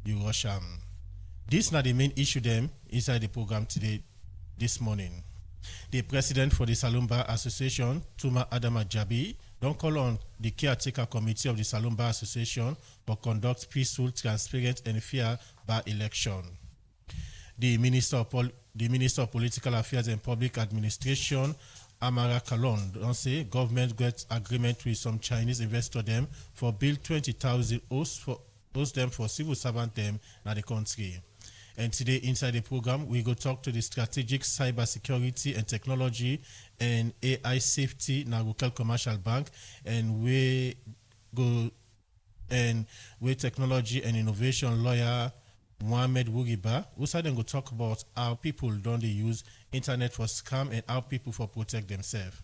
you rush am. These are the main issue them inside the program today, this morning. The president for the Salon Bar Association, Tuma Adama Jabi, don't call on the caretaker committee of the Salon Bar Association for conduct peaceful, transparent, and fair bar election. The Minister of Political Affairs and Public Administration, Amara Kalon, don't say government gets agreement with some Chinese investor them for build 20,000 host them for civil servant them in the country. And today inside the program, we go talk to the strategic cyber security and technology and AI safety Narukel Commercial Bank, and we technology and innovation lawyer Mohamed Wuriba, who said then go talk about how people don't use internet for scam and how people for protect themselves.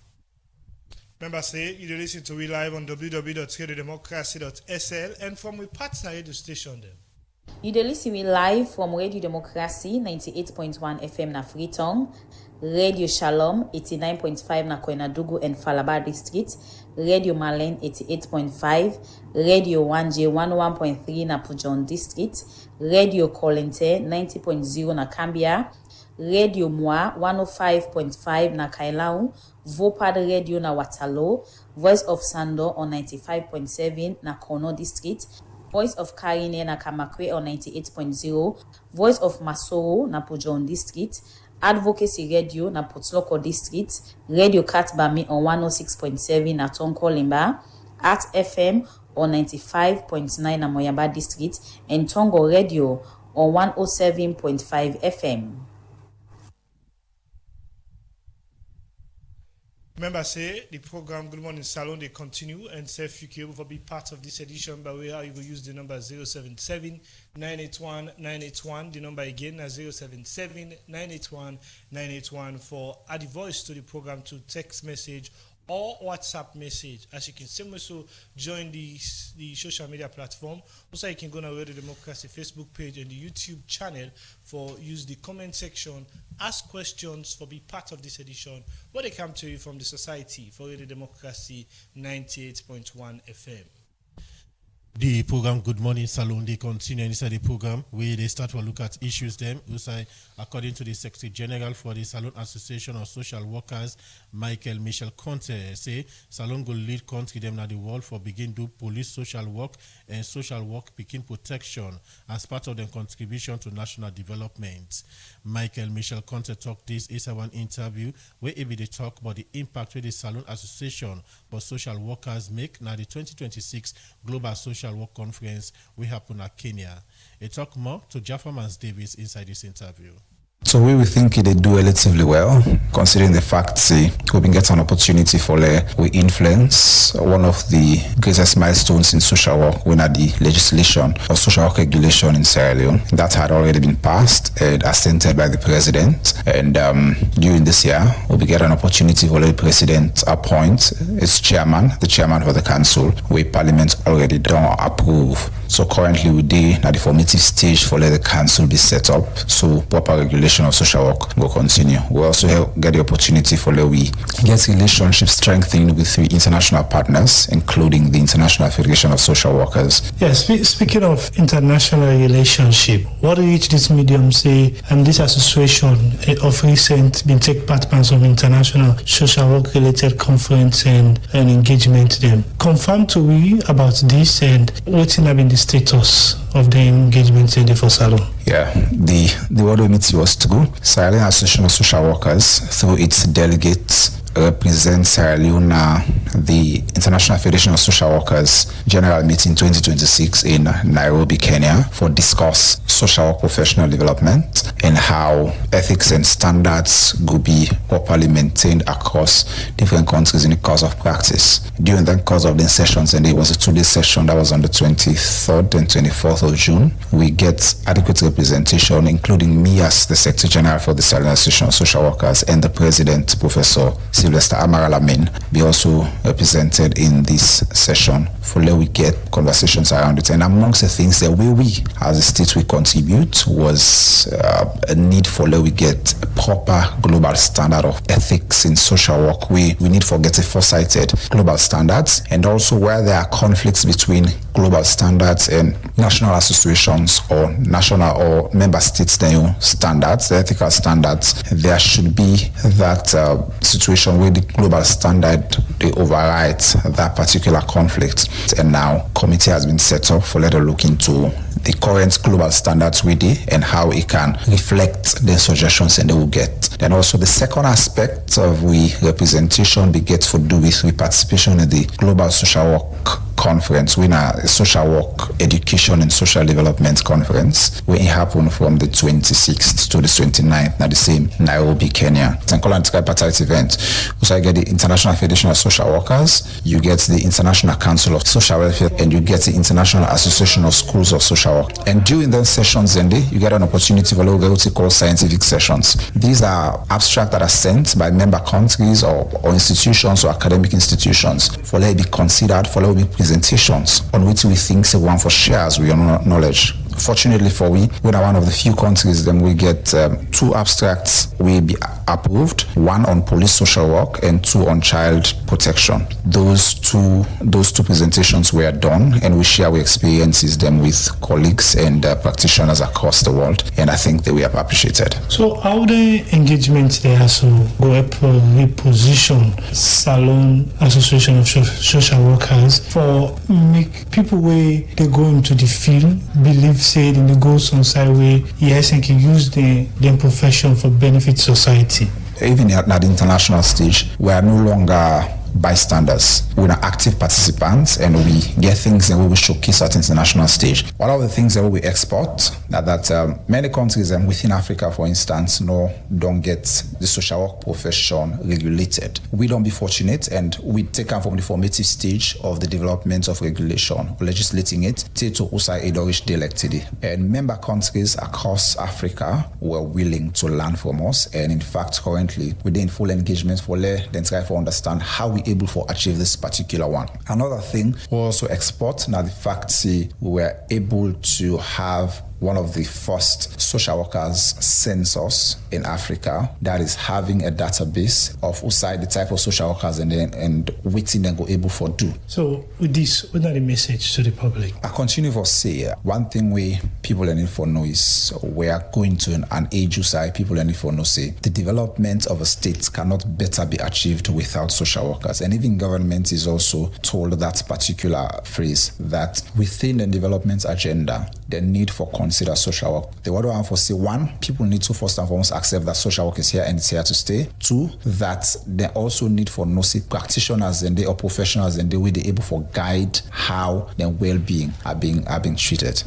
Remember, say you listen to we live on www.radiodemocracy.sl and from we partner radio station them. You listen me live from Radio Democracy 98.1 FM na Freetown, Radio Shalom 89.5 na Koinadugu and Falaba District, Radio Malen 88.5, Radio 1J 101.3 na Pujon District, Radio Kolente 90.0 na Cambia, Radio Moi 105.5 na Kailau, Vopad Radio na Watalo, Voice of Sando on 95.7 na Kono District, Voice of Karine na Kamakwe on 98.0, Voice of Masoro na Pujon District, Advocacy Radio na Potloko District, Radio Katbami on 106.7 na Tonko Limba, Art FM on 95.9 na Moyamba District, and Tongo Radio on 107.5 FM. Remember, say the program Good Morning Salon they continue, and say if you will be part of this edition by way how you will use the number 077-981-981. The number again is 077-981-981 for add the voice to the program to text message or WhatsApp message. As you can see, also join the social media platform. Also, you can go on our Radio Democracy Facebook page and the YouTube channel for use the comment section, ask questions for be part of this edition. What they come to you from the society for Radio Democracy 98.1 FM. The program Good Morning Salon, they continue inside the program where they start to look at issues them. According to the Secretary General for the Salon Association of Social Workers, Michael Michel Conte, say Salon will lead country them now the world for begin do police social work and social work begin protection as part of their contribution to national development. Michael Michel Conte talked this is one interview where they talk about the impact with the Salon Association for Social Workers make now the 2026 Global Social Work Conference we happen at Kenya. They talk more to Jaffa Mans Davis inside this interview. So we think they do relatively well, considering the fact we can get an opportunity for we influence one of the greatest milestones in social work when at the legislation of social work regulation in Sierra Leone. That had already been passed and assented by the president. And during this year, we'll get an opportunity for the president appoint its chairman, the chairman of the council, where parliament already don't approve. So currently we're at the formative stage for let the council be set up. So proper regulation of social work will continue. We also get the opportunity for we get relationships strengthened with three international partners, including the International Federation of Social Workers. Yes, speaking of international relationship, what do each this medium say? And this association of recent been take part in some international social work related conference and engagement them. Confirm to we about this and what's have been the status of the engagement in the for Salon. Yeah, the word we meet was to go. Sierra Leone Association of Social Workers, through its delegates, represents Sierra Leone, the International Federation of Social Workers General Meeting 2026 in Nairobi, Kenya, for discuss social work professional development and how ethics and standards could be properly maintained across different countries in the course of practice. During the course of the sessions, and it was a 2-day session that was on the 23rd and 24th of June, we get adequate representation, including me as the Secretary General for the Sierra Leone Association of Social Workers and the President, Professor Sylvester Amara Lamin, be also represented in this session for let we get conversations around it. And amongst the things that we as a state we contribute was a need for let we get a proper global standard of ethics in social work. We need for get a foresighted global standards, and also where there are conflicts between global standards and national associations or national or member states standards, the ethical standards, there should be that situation where the global standard they override that particular conflict. And now committee has been set up for let us look into the current global standards with it and how it can reflect the suggestions and they will get. Then also the second aspect of we representation be get for do with participation in the Global Social Work Conference, we a social work education and social development conference where it happened from the 26th to the 29th at the same Nairobi, Kenya. It's an tripartite event. So I get the International Federation of Social Workers, you get the International Council of Social Welfare, and you get the International Association of Schools of Social Work. And during those sessions, you get an opportunity for what we call scientific sessions. These are abstracts that are sent by member countries or institutions or academic institutions for let it be considered, for let it be presentations on which we think so one for shares with your knowledge. Fortunately for we are one of the few countries then we get 2 abstracts will be approved, 1 on police social work and 2 on child protection. Those two presentations were done and we share our experiences them with colleagues and practitioners across the world, and I think they were appreciated. So how the engagement there has to go up reposition Salon Association of Social Workers for make people where they go into the field believe said in the goals on side way yes and can use the profession for benefit society. Even at the international stage, we are no longer bystanders. We're active participants and we get things that we will showcase at international stage. One of the things that we export that many countries within Africa, for instance, don't get the social work profession regulated. We don't be fortunate and we take on from the formative stage of the development of regulation, legislating it to Usai Edorish Delectidi. And member countries across Africa were willing to learn from us, and in fact currently we're in full engagement for them try to understand how we able to achieve this particular one. Another thing we also export now the fact we were able to have one of the first social workers census in Africa that is having a database of outside the type of social workers and waiting and go able for do. So with this, what are the message to the public? I continue to say one thing we people need for know is we are going to an age side people need for know say the development of a state cannot better be achieved without social workers, and even government is also told that particular phrase that within the development agenda the need for consider social work. The word I want to say, 1, people need to first and foremost accept that social work is here and it's here to stay. 2, that they also need for practitioners and they or professionals and the way they're able to guide how their well-being are being treated.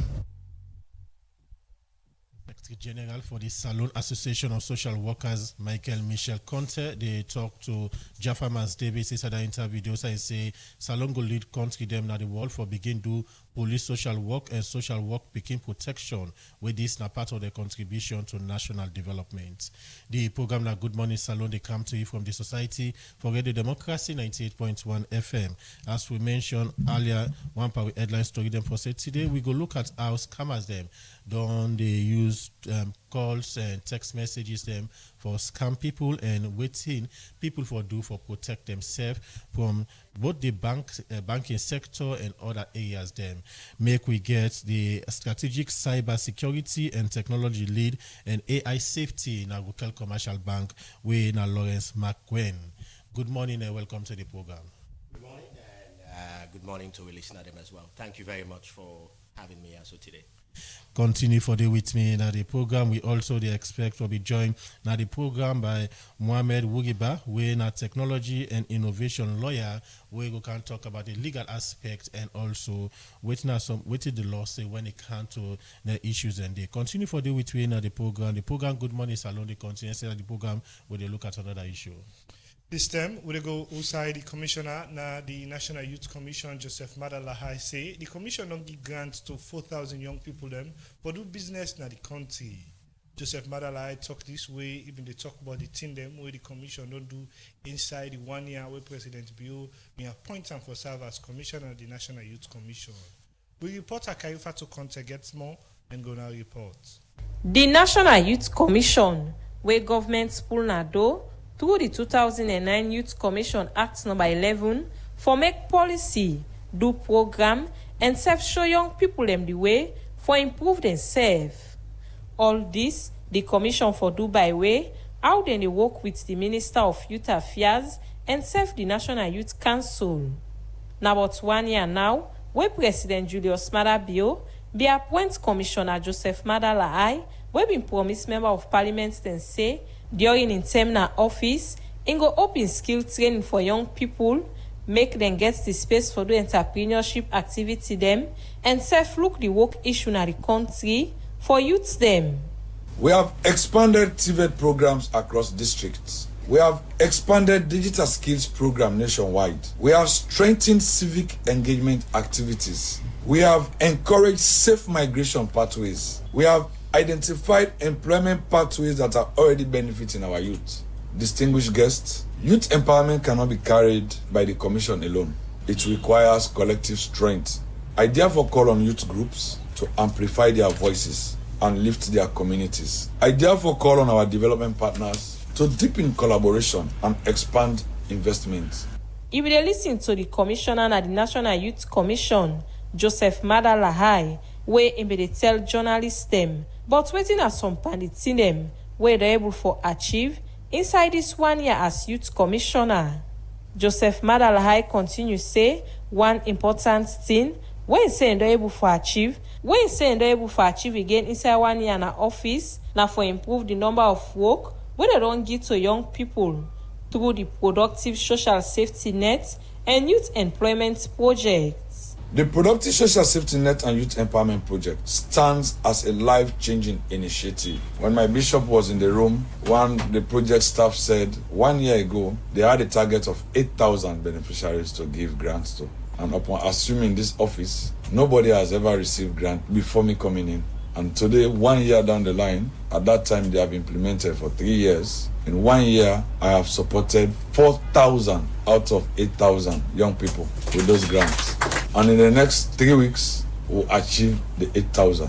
General for the Salon Association of Social Workers, Michael Michel Conte, they talk to Jaffa Mas Davis. He said an interview. They also say Salon go lead country them now the world for begin do police social work and social work became protection, where this is part of their contribution to national development. The program now Good Morning Salon, they come to you from the Society for Radio Democracy 98.1 FM. As we mentioned earlier, one power headline story them for said today, we go look at how scammers them don't they use calls and text messages them for scam people and waiting people for do for protect themselves from both the banking sector and other areas. Them make we get the strategic cyber security and technology lead and AI safety in Agricultural Commercial Bank with Lawrence McGuinn. Good morning and welcome to the program. Good morning and good morning to our listener them as well. Thank you very much for having me also today. Continue for the with me now the program. We also expect to be joined now the program by Mohamed Wugiba, we a technology and innovation lawyer, where we can talk about the legal aspect and also what the law say when it comes to the issues. And they continue for the with me now the program. The program Good Morning Salon, they continue the program where they look at another issue. This time, we'll go outside the commissioner, the National Youth Commission, Joseph Madalahai, say the commission don't give grants to 4,000 young people them for do business in the country. Joseph Madala talk this way, even they talk about the thing them where the commission don't do inside the 1 year where President Bio may appoint them for serve as commissioner of the National Youth Commission. We reporter Kaifa to Conte gets more and go now report. The National Youth Commission, where government pull nado through the 2009 Youth Commission Act No. 11 for make policy, do program, and show young people them the way for improve themselves. All this, the Commission for do by way, how they work with the Minister of Youth Affairs and the National Youth Council. Now about 1 year now, where President Julius Maada Bio be appoint Commissioner Joseph Madala where been promised Member of Parliament then say during in terminal office, and go open skill training for young people, make them get the space for the entrepreneurship activity them, and look the work issue in the country for youths them. We have expanded TVET programs across districts. We have expanded digital skills program nationwide. We have strengthened civic engagement activities. We have encouraged safe migration pathways. We have identified employment pathways that are already benefiting our youth. Distinguished guests, youth empowerment cannot be carried by the Commission alone. It requires collective strength. I therefore call on youth groups to amplify their voices and lift their communities. I therefore call on our development partners to deepen collaboration and expand investment. If they listen to the Commissioner at the National Youth Commission, Joseph Madala, where they tell journalists them, but waiting at some pandits in them, where they're able to achieve inside this 1 year as Youth Commissioner. Joseph Madala continue say one important thing when saying they're able to achieve again inside 1 year in office, now for improve the number of work where they don't give to young people through the productive social safety net and youth employment projects. The Productive Social Safety Net and Youth Empowerment Project stands as a life-changing initiative. When my bishop was in the room, the project staff said 1 year ago, they had a target of 8,000 beneficiaries to give grants to. And upon assuming this office, nobody has ever received grant before me coming in. And today, 1 year down the line, at that time they have implemented for 3 years. In 1 year, I have supported 4,000 out of 8,000 young people with those grants. And in the next 3 weeks, we'll achieve the 8,000.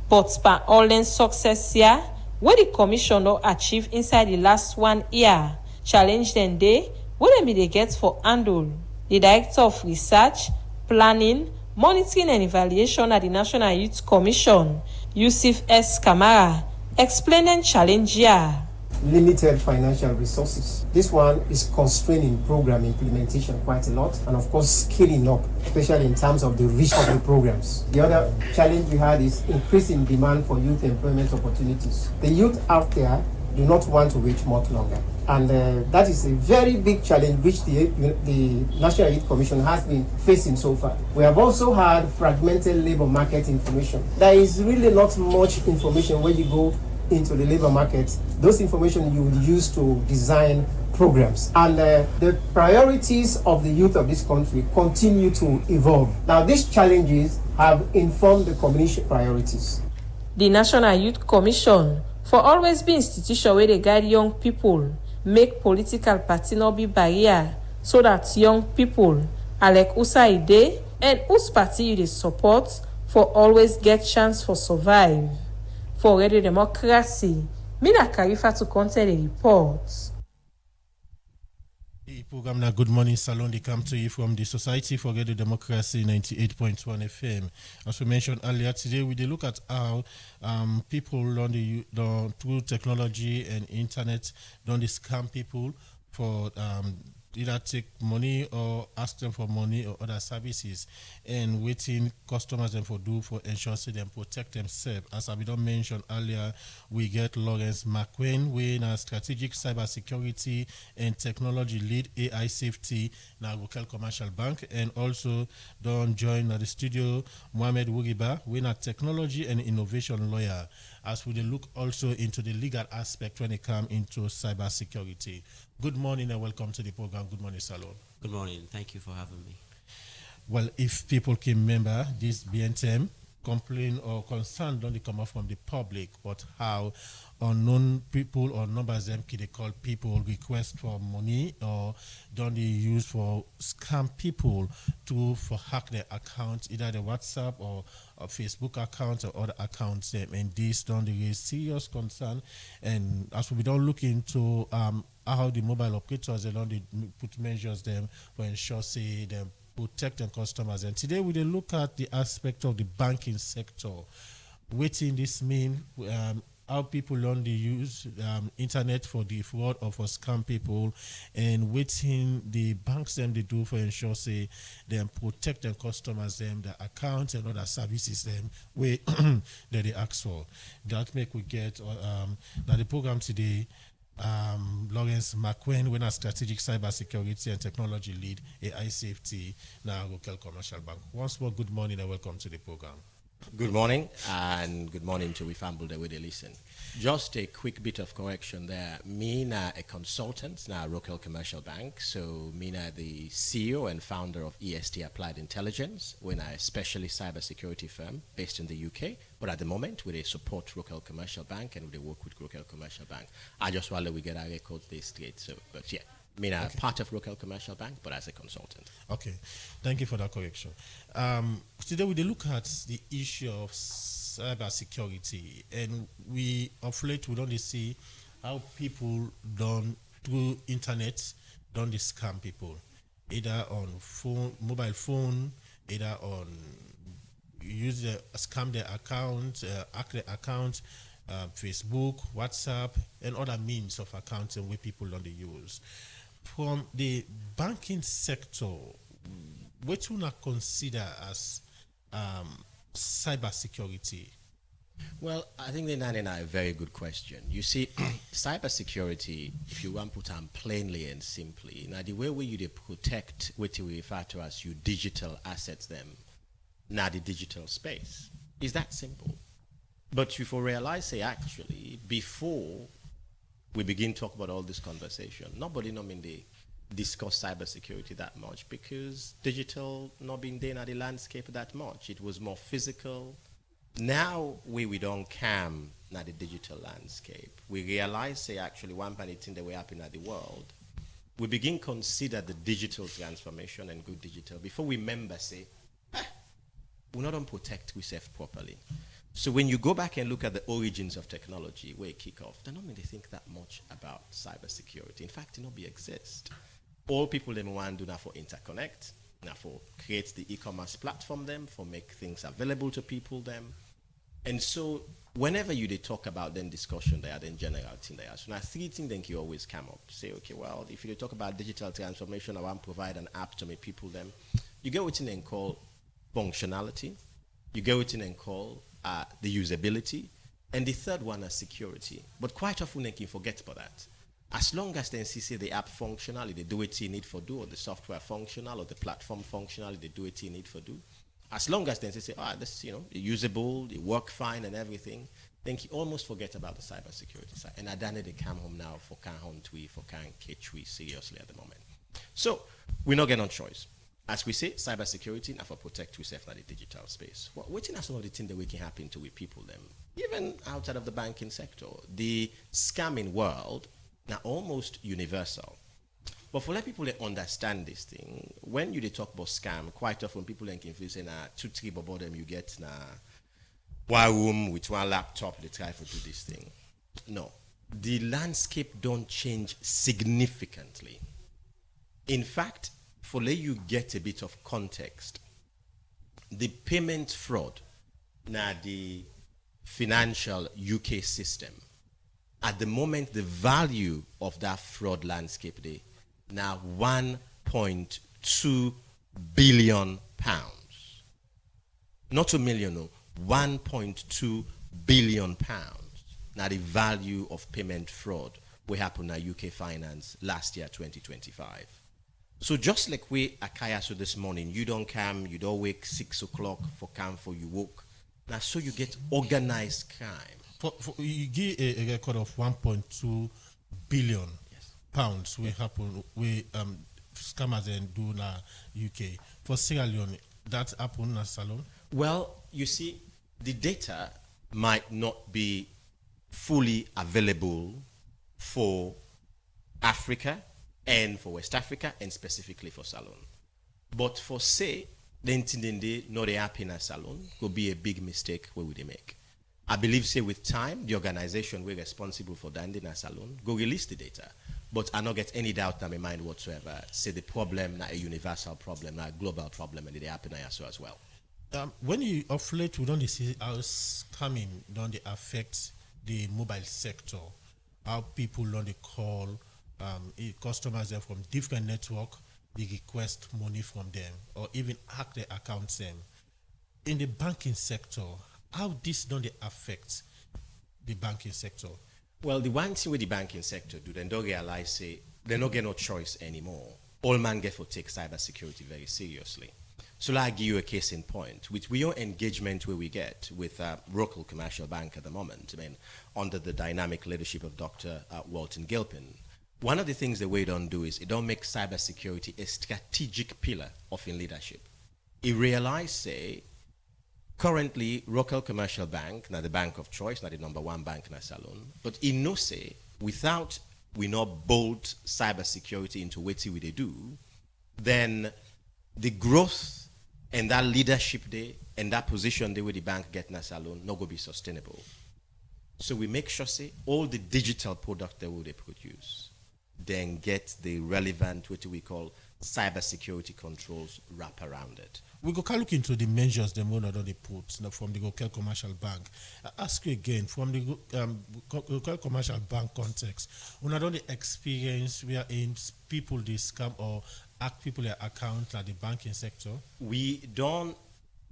But by all the success here, what the Commission don't achieve inside the last 1 year, challenge them day, what they get for handle. The Director of Research, Planning, Monitoring and Evaluation at the National Youth Commission, Yusuf S. Kamara, explaining challenge here. Limited financial resources. This one is constraining program implementation quite a lot, and of course scaling up, especially in terms of the reach of the programs. The other challenge we had is increasing demand for youth employment opportunities. The youth out there do not want to wait much longer, and that is a very big challenge which the National Youth Commission has been facing so far. We have also had fragmented labor market information. There is really not much information when you go into the labor market. Those information you would use to design programs, and the priorities of the youth of this country continue to evolve. Now these challenges have informed the commission priorities. The National Youth Commission for always be institution where they guide young people, make political party not be barrier, so that young people are like Usaide and whose party you they support for always get chance for survive. For Radio Democracy, Mina Karifa to content the reports. The program now Good Morning Salon, they come to you from the Society for Radio Democracy 98.1 FM. As we mentioned earlier today, we did look at how people through technology and internet don't scam people for either take money or ask them for money or other services, and waiting customers them for do for ensure them protect themselves. As I don't mention earlier, we get Lawrence McQueen, we in a strategic cybersecurity and technology lead AI safety now Gokel Commercial Bank, and also don't join the studio Mohamed Wugiba, we in a technology and innovation lawyer, as we look also into the legal aspect when it comes into cybersecurity. Good morning and welcome to the program. Good morning, Salon. Good morning. Thank you for having me. Well, if people can remember, this BNTM complaint or concern don't come up from the public, but how unknown people or numbers them they call people request for money or don't they use for scam people to for hack their accounts, either the WhatsApp or Facebook accounts or other accounts them, and this don't raise serious concern. And as we don't look into how the mobile operators they don't put measures them for ensure say them protect their customers. And today we will look at the aspect of the banking sector. Waiting this mean how people learn to use internet for the fraud or for scam people, and waiting the banks them they do for ensure say them protect their customers them their accounts and other services them way that they ask for. That make we get now the program today. Lawrence McQueen, when a strategic cybersecurity and technology lead, AI safety, now Rokel Commercial Bank. Once more, good morning and welcome to the program. Good morning, and good morning to we family the way they listen. Just a quick bit of correction there. Me na a consultant na Rokel Commercial Bank. So me na the CEO and founder of EST Applied Intelligence. We're a specialist cybersecurity firm based in the UK. But at the moment, we support Rokel Commercial Bank and we work with Rokel Commercial Bank. I just want to get our records this straight. So, but yeah. I mean, I'm part of Rokel Commercial Bank, but as a consultant. Okay, thank you for that correction. Today we look at the issue of cybersecurity, and we of late we don't see how people done through internet don't scam people, either on phone, mobile phone, either on scam their account, hack their account. Facebook, WhatsApp, and other means of accounting where people don't use. From the banking sector, what do you consider as cybersecurity? Well, I think that's a very good question. You see, cybersecurity, if you want to put it plainly and simply, now the way you protect what we refer to as your digital assets, them, now the digital space, is that simple. But if you realize, say, actually, before we begin to talk about all this conversation, nobody they discuss cybersecurity that much because digital not being there in the landscape that much. It was more physical. Now we don't cam now the digital landscape. We realize, say, actually, one thing that we happen at the world, we begin consider the digital transformation and good digital before we remember, say, we not protect ourselves properly. So when you go back and look at the origins of technology, where it kick off, they don't really think that much about cybersecurity. In fact, it not be exist. All people them want to do now for interconnect, now for create the e-commerce platform them, for make things available to people them. And so whenever they talk about then discussion there, then general thing there. So now three things then you always come up. Say, okay, well, if you talk about digital transformation, I want to provide an app to make people them. You get what you then call functionality. You get what you then call the usability, and the third one is security. But quite often they can forget about that. As long as they see the app functional, they do it you need for do, or the software functional, or the platform functional, they do it you need for do. As long as they say, this usable, it work fine and everything, then you almost forget about the cybersecurity side. And I done it, they come home now for can't hunt we, for can't catch we seriously at the moment. So we're not getting on choice. As we say, cybersecurity, now for protect ourselves in the digital space. Well, what are some of the things that we can happen to with people them, even outside of the banking sector? The scamming world now almost universal. But for let people that understand this thing, when you talk about scam, quite often people can confuse say 2-3 about them you get one room with one laptop they try to do this thing. No, the landscape don't change significantly. In fact, for let you get a bit of context, the payment fraud, now the financial UK system, at the moment the value of that fraud landscape there, now 1.2 billion pounds. Not a million, no, 1.2 billion pounds. Now the value of payment fraud will happen in UK finance last year, 2025. So just like we Akaya so this morning, you don't come, you don't wake 6 o'clock for come for you work. Now so you get organized crime. You give a record of 1.2 billion pounds we happen we scammers and do in UK. For Sierra Leone, that happened in Salon? Well, you see, the data might not be fully available for Africa and for West Africa and specifically for Salon. But for say, the intended not a happy in Salon could be a big mistake where would they make. I believe say with time, the organization we're responsible for that in Salon go release the data. But I not get any doubt in my mind whatsoever. Say the problem not a universal problem, not a global problem, and they happen as well. When you of late, we don't see how scamming don't they affect the mobile sector, how people don't they call customers there from different network, they request money from them or even hack their accounts them. In the banking sector, how this don't they affect the banking sector? Well, the one thing with the banking sector do, they don't realize say they don't get no choice anymore. All man get for take cybersecurity very seriously. So I'll give you a case in point. With your engagement where we get with Rockall Commercial Bank at the moment, I mean, under the dynamic leadership of Dr. Walton Gilpin, one of the things that we don't do is it don't make cybersecurity a strategic pillar of in leadership. It realize say, currently Rockall Commercial Bank, now the bank of choice, not the number one bank in Salon, but it no say, without we not bolt cybersecurity into what we they do, then the growth and that leadership there and that position there where the bank get in Salon not going to be sustainable. So we make sure say all the digital product that they produce then get the relevant what we call cybersecurity controls wrap around it. We go look into the measures the owner they put from the Rockall Commercial Bank. I ask you again, from the Rockall Commercial Bank context, we don't experience wherein people they scam or hack people their account at the banking sector? We don't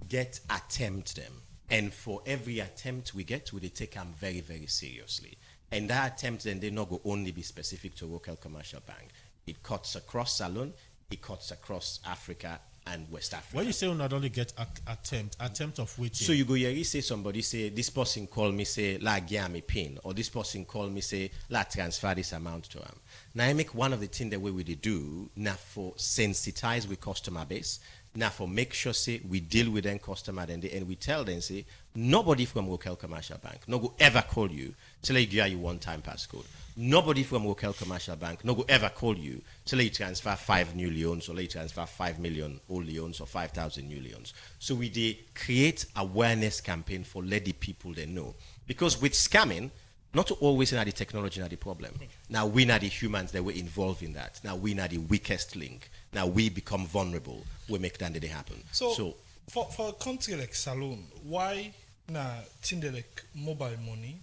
get attempt them. And for every attempt we get, we take them very, very seriously. And that attempt then they not go only be specific to Rockall Commercial Bank. It cuts across Salon, it cuts across Africa and West Africa. When you say we not only get attempt of which? So you go here, you say somebody say, this person call me say, la give me pin, or this person call me say, la transfer this amount to him. Now I make one of the things that we do, now for sensitize with customer base, now for make sure say we deal with them customer and we tell them say, nobody from Rockall Commercial Bank no go ever call you till they give you one-time passcode. Nobody from Rockall Commercial Bank no go ever call you till you transfer 5 new loans or you transfer 5 million old loans or 5,000 new loans. So we create awareness campaign for let the people they know. Because with scamming, not always the technology not the problem. Now we are the humans that were involved in that. Now we are the weakest link. Now we become vulnerable. We make that they happen. So for a country like Salon, why na Tindelek mobile money,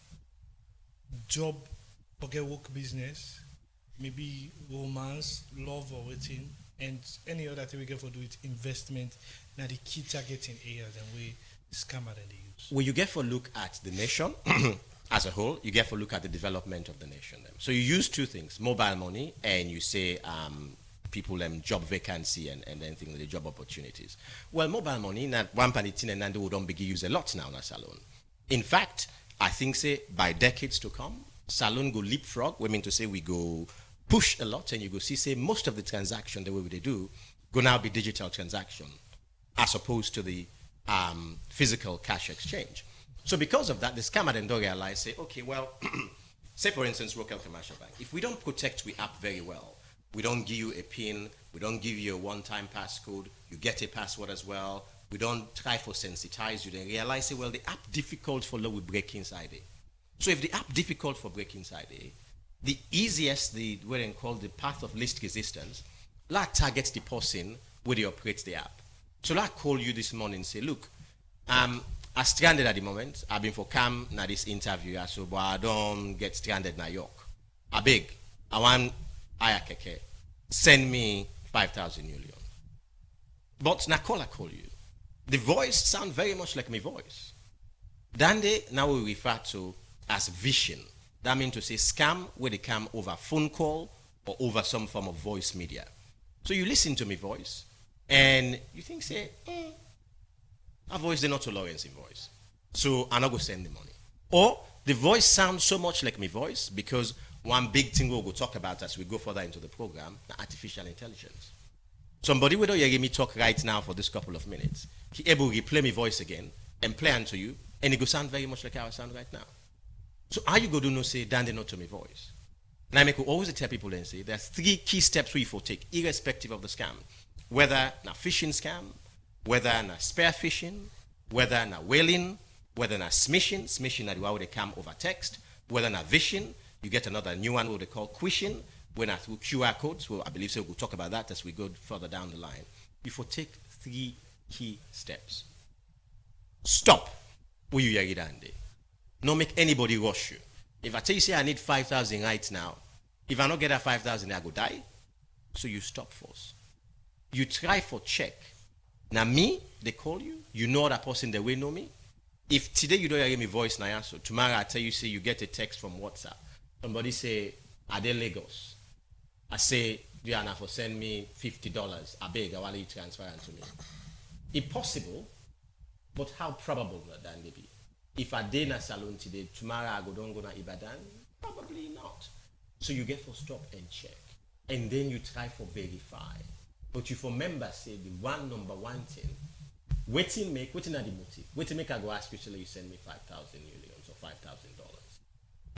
job, forget work business, maybe romance, love or waiting, and any other thing we get for do it investment, now the key targeting areas and we scammer than they use. Well, you get for look at the nation as a whole, you get for look at the development of the nation. So you use two things, mobile money and you say people job vacancy and anything the job opportunities. Well, mobile money, not one panitin and we don't begin use a lot now in Salon. In fact, I think say by decades to come, Salon go leapfrog. We mean to say we go push a lot, and you go see say most of the transaction the way they do go now be digital transaction as opposed to the physical cash exchange. So because of that, the scammer then don't realize say, okay, well, say for instance, Rockall Commercial Bank. If we don't protect we app very well, we don't give you a PIN, we don't give you a one-time passcode, you get a password as well, we don't try for sensitize you, then realize, say, well, the app difficult for low we break inside it. So if the app difficult for break inside it, the easiest, what they call the path of least resistance, like targets the person where they operate the app. So like call you this morning and say, look, I'm stranded at the moment. I've been for Cam now this interview, so but I don't get stranded in New York. I beg, I want Ayakeke, send me 5,000 million. But I call you. The voice sound very much like my voice. Dande now we refer to as vision. That means to say scam where they come over phone call or over some form of voice media. So you listen to my voice and you think say, our voice is not to Lawrence in voice. So I'm not going to send the money. Or the voice sounds so much like my voice because one big thing we'll go talk about as we go further into the program, artificial intelligence. Somebody will hear me talk right now for this couple of minutes. He able to replay my voice again and play unto you And it go sound very much like how I sound right now. So how you go do no say, Dan they not to me voice? And I make always tell people and say, there's 3 key steps we for take, irrespective of the scam. Whether na phishing scam, whether na spear phishing, whether na whaling, whether na smishing na the way they come over text, whether na vishing, you get another new one what they call quishing, when through QR codes. Well, I believe so we'll talk about that as we go further down the line. Before take 3 key steps. Stop. Will you hear it, Andy? Not make anybody rush you. If I tell you say I need 5,000 right now, if I don't get that 5,000, I go die. So you stop first. You try for check. Now me, they call you. You know that person they will know me. If today you don't hear me voice now, so tomorrow I tell you say you get a text from WhatsApp. Somebody say, are they Lagos? I say, Diana, for send me $50. I beg, I want you to transfer it to me. It's possible, but how probable would that be? If I did in a salon today, tomorrow I don't go to Ibadan? Probably not. So you get for stop and check. And then you try for verify. But you remember, say, the number one thing, waiting are the motive. Waiting make I go ask you, say, you send me 5,000 millions or $5,000.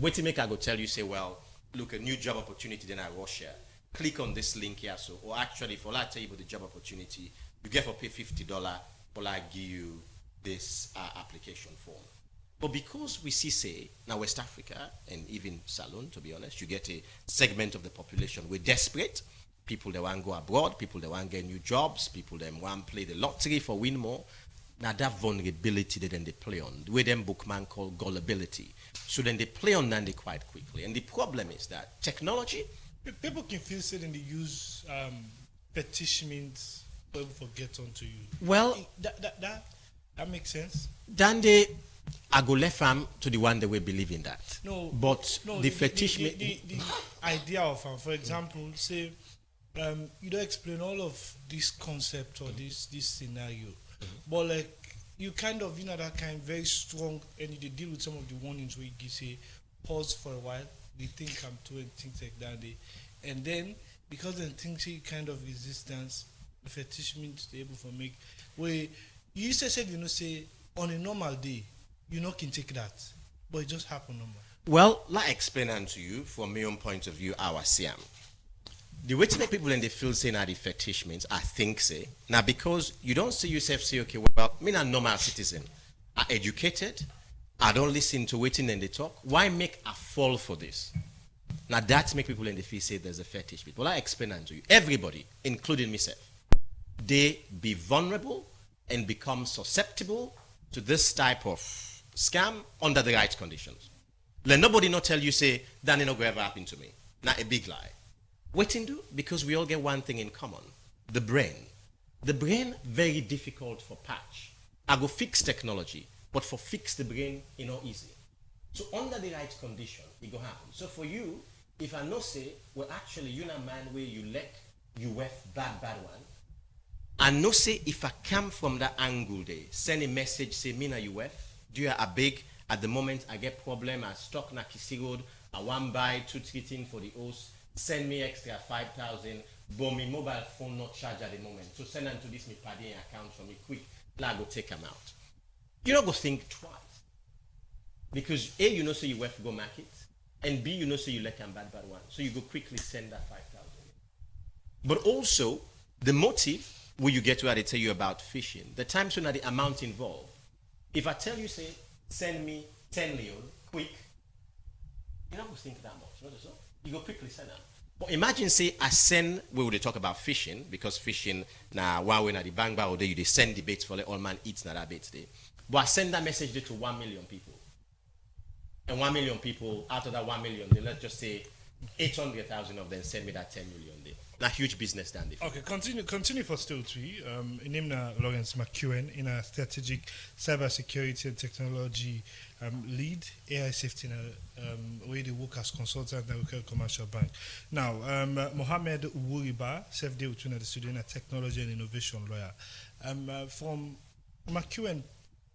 Waiting make I go tell you, say, well, look, a new job opportunity, then I rush here. Click on this link here, so, or actually, for I tell you about the job opportunity, you get for pay $50, or I give you this application form. But because we see, say, now West Africa, and even Salon, to be honest, you get a segment of the population, we're desperate. People that want to go abroad, people that want to get new jobs, people that want to play the lottery for win more. Now that vulnerability that then they play on, the way them bookman call gullibility. So then they play on that quite quickly. And the problem is that technology... People can feel say then they use petishment for get onto you. Well... That makes sense. Then they... I go left arm to the one that we believe in that. No, but no, the fetish... The idea of, for example, say, you don't explain all of this concept or this scenario, but like you kind of, that kind of very strong, and you deal with some of the warnings where you say, pause for a while, they think I'm doing things like that, and then because then things see kind of resistance, the fetish means they're able to make, where you used to say, say, on a normal day, can take that, but it just happened normal. Well, let me explain that to you from my own point of view, our Siam. The way to make people in the field say now the fetish means, I think say, now because you don't see yourself say, okay, well, me a normal citizen, I educated, I don't listen to waiting and they talk, why make a fall for this? Now that make people in the field say there's a fetish. Well, I explain that to you. Everybody, including myself, they be vulnerable and become susceptible to this type of scam under the right conditions. Let nobody not tell you, say, that ain't not going to ever happen to me. Not a big lie. Waiting do, because we all get one thing in common, the brain. The brain, very difficult for patch. I go fix technology, but for fix the brain, not easy. So under the right condition, it go happen. So for you, if I know say, well actually, you know man where you let you wef bad one, I know say if I come from that angle there, send a message, say me na you wef, do you a big, at the moment I get problem, I stock na Kisi Road, I want buy 2-3 things for the host, send me extra 5,000, but my mobile phone not charge at the moment. So send them to this me paddy account for me quick, I go take them out. You don't go think twice. Because A, you know so you have to go market, and B, you know so you let them bad one. So you go quickly send that 5,000. But also, the motive where you get to where they tell you about phishing, the times when the amount involved. If I tell you, say, send me 10 million, quick, you don't go think that much, not so. You go quickly send them. But imagine, say, I send, we would talk about phishing, because phishing, now, while we're at the bank bar, they send the baits for the all man eats na that baits day. But I send that message to 1 million people. And 1 million people, out of that 1 million, they let's just say 800,000 of them send me that 10 million day. Now, huge business than the Okay, continue for still three. Name na Lawrence McEwen in a strategic cybersecurity and technology lead, AI safety, where they work as consultant at the commercial bank. Now, Mohammed Uwuriba, self-day between the student, a technology and innovation lawyer. From McEwen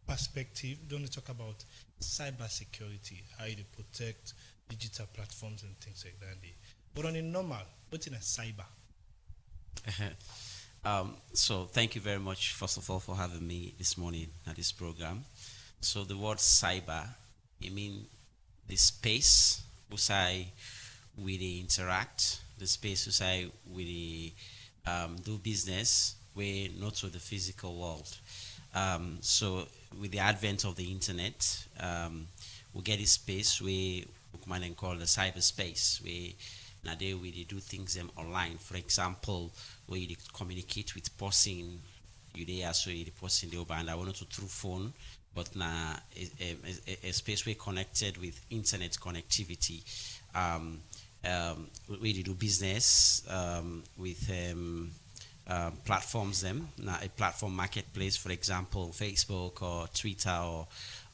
perspective, don't we talk about cybersecurity, how you protect digital platforms and things like that. But on a normal, what's in a cyber? So thank you very much, first of all, for having me this morning at this program. So the word cyber, I mean the space where we interact, the space where we do business, where not to the physical world. So with the advent of the internet, we get a space where we can call the cyberspace, where nowadays we do things online. For example, where you communicate with person, you there so you person the band. I want to through phone, but now a space where connected with internet connectivity. We do business with platforms now a platform marketplace, for example Facebook or Twitter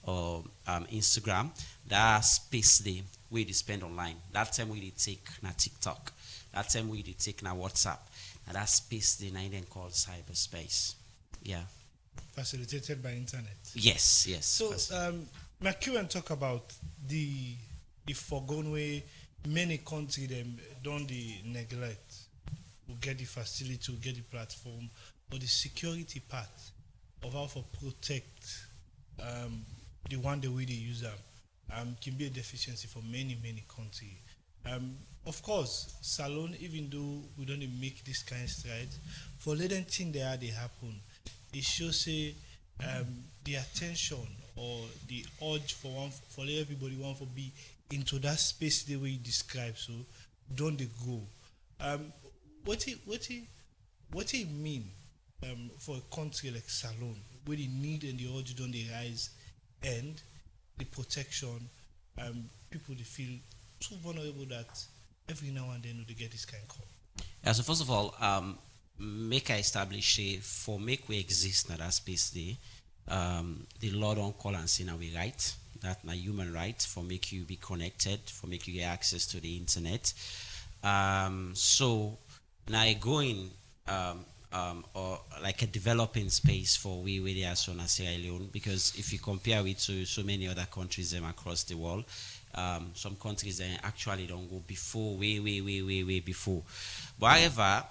or Instagram. That space there where they spend online, that time we take na TikTok, that time we take na WhatsApp, and that space they then called cyberspace. Yeah, facilitated by internet. Yes. So McEwen talk about the foregone way many countries them don't the neglect. We get the facility, we get the platform, but the security part of how to protect the one the way they use them can be a deficiency for many countries. Of course, Salone, even though we don't make this kind of strides, for letting things there they happen, it shows the attention or the urge for everybody want to be into that space the way you describe. So don't they go? What it mean for a country like Salone, where the need and the urge don't they rise, and the protection, people they feel too vulnerable that every now and then they get this kind of call. Yeah, so first of all, make I establish for make we exist in that space there, the law don't call and say now we right. That na human right for make you be connected, for make you get access to the internet. So now going or like a developing space for we they are so na Sierra Leone, because if you compare it to so many other countries across the world, some countries actually don't go before way before. But however,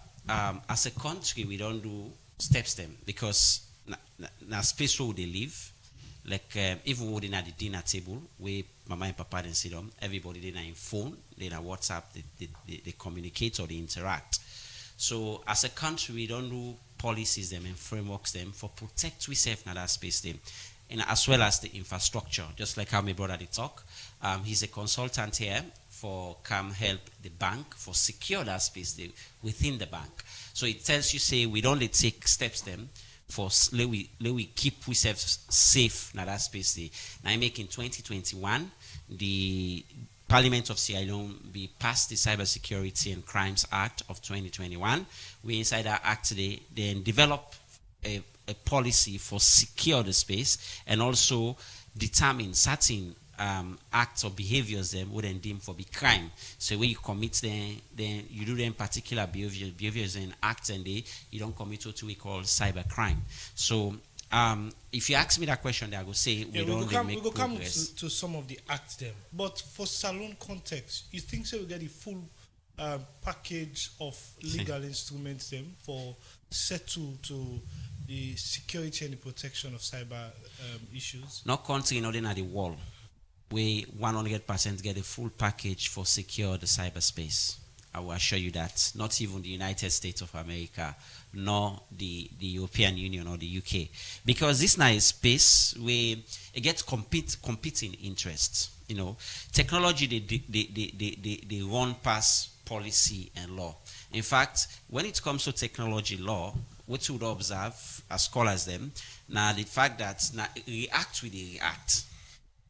as a country we don't do steps them, because na space where they live. Like even when at the dinner table, where mama and papa then sit down, everybody they in phone, they in WhatsApp, they communicate or they interact. So as a country, we don't do policies them and frameworks them for protect we safe in that space them, and as well as the infrastructure. Just like how my brother they talk, he's a consultant here for come help the bank for secure that space within the bank. So it tells you say we don't take steps them. For let we keep we safe in that space there. Now I make in 2021 the Parliament of Sierra Leone be passed the Cybersecurity and Crimes Act of 2021. We inside that act today then develop a policy for secure the space and also determine certain acts or behaviors them wouldn't deem for be crime. So when you commit then you do them particular behaviors and acts and you don't commit what we call cyber crime. So if you ask me that question, I will say we don't make progress. Come to some of the acts them. But for Salone context, you think so we get the full package of legal instruments them for settle to the security and the protection of cyber issues? No country in the world we 100% get a full package for secure the cyberspace. I will assure you that not even the United States of America, nor the European Union or the UK, because this now is space where it gets competing interests. You know, technology they run past policy and law. In fact, when it comes to technology law, what you would observe as scholars them now the fact that now react with the react.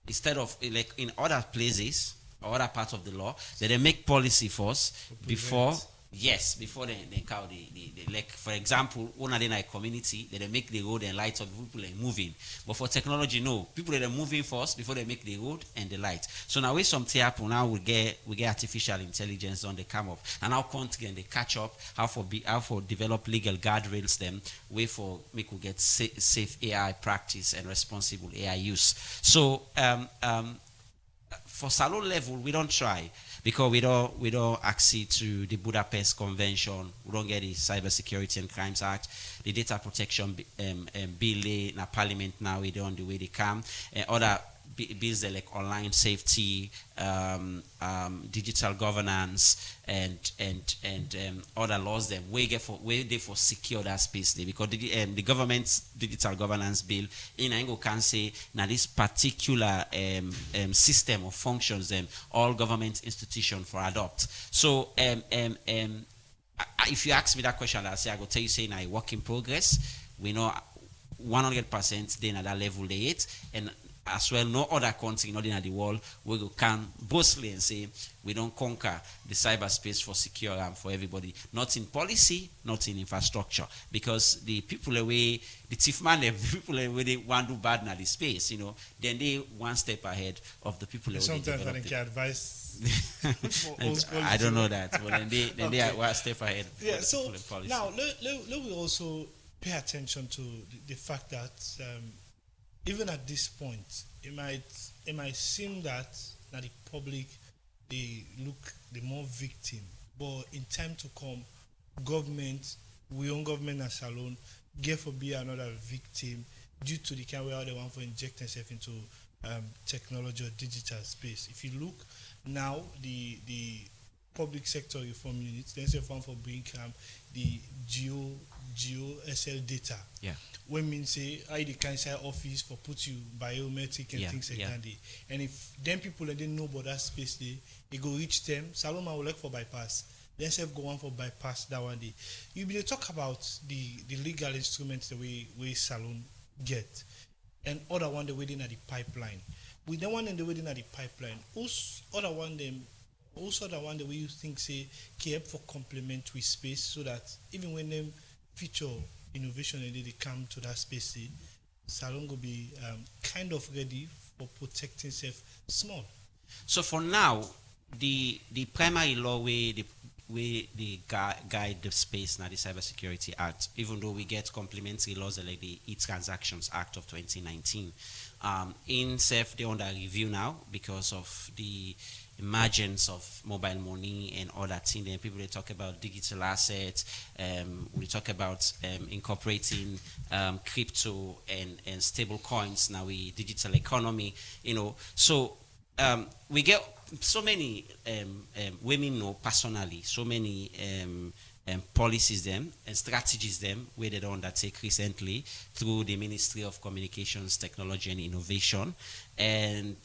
Instead of like in other places or other parts of the law, they make policy first before they count the like for example, one in a community they make the road and lights of people are moving. But for technology, no, people that are moving first before they make the road and the light. So now with something happen, now we get artificial intelligence on the come up, and how country and they catch up, how for develop legal guardrails them, way for make we get safe AI practice and responsible AI use. So for Salon level, we don't try because we don't accede to the Budapest Convention. We don't get the Cybersecurity and Crimes Act, the Data Protection Bill in Parliament now. We don't the way they come. Other bills like online safety, digital governance, and other laws them we they for secure that space there, because the government's digital governance bill in Ango can say now this particular system of functions them all government institution for adopt. So if you ask me that question, I say I go tell you say now work in progress. We know 100% then at that level they it, and as well, no other country not in the world we can boastfully and say we don't conquer the cyberspace for secure and for everybody. Not in policy, not in infrastructure, because the people away, the chief man, the people away they want to do bad in the space, then they one step ahead of the people. Sometimes I can advise. I don't know that, but then they are one step ahead. Yeah. So now let we also pay attention to the fact that. Even at this point, it might seem that the public they look the more victim, but in time to come, government, we own government as alone, get for be another victim due to the kind where they want to inject themselves into technology or digital space. If you look now, the public sector reform units, there's a form for bring the geo SL data. Yeah. When mean say I the cancer office for put you biometric and things like that. And if them people and they know about that space they go reach them. Saloma will look for bypass. Then self go on for bypass that one day. You be talk about the legal instruments the way Salon get, and other one the waiting at the pipeline. With the one in the waiting at the pipeline, also the one the way you think say keep for complementary space, so that even when them feature innovation and they come to that space, Salon will be kind of ready for protecting itself small. So for now, the primary law way the guide the space now the Cybersecurity Act, even though we get complementary laws like the E-Transactions Act of 2019, in self they're under review now because of the emergence of mobile money and all that thing. Then people they talk about digital assets. We talk about incorporating crypto and stable coins now. We digital economy, So we get so many women know personally so many policies them and strategies them where they don't undertake recently through the Ministry of Communications, Technology and Innovation, and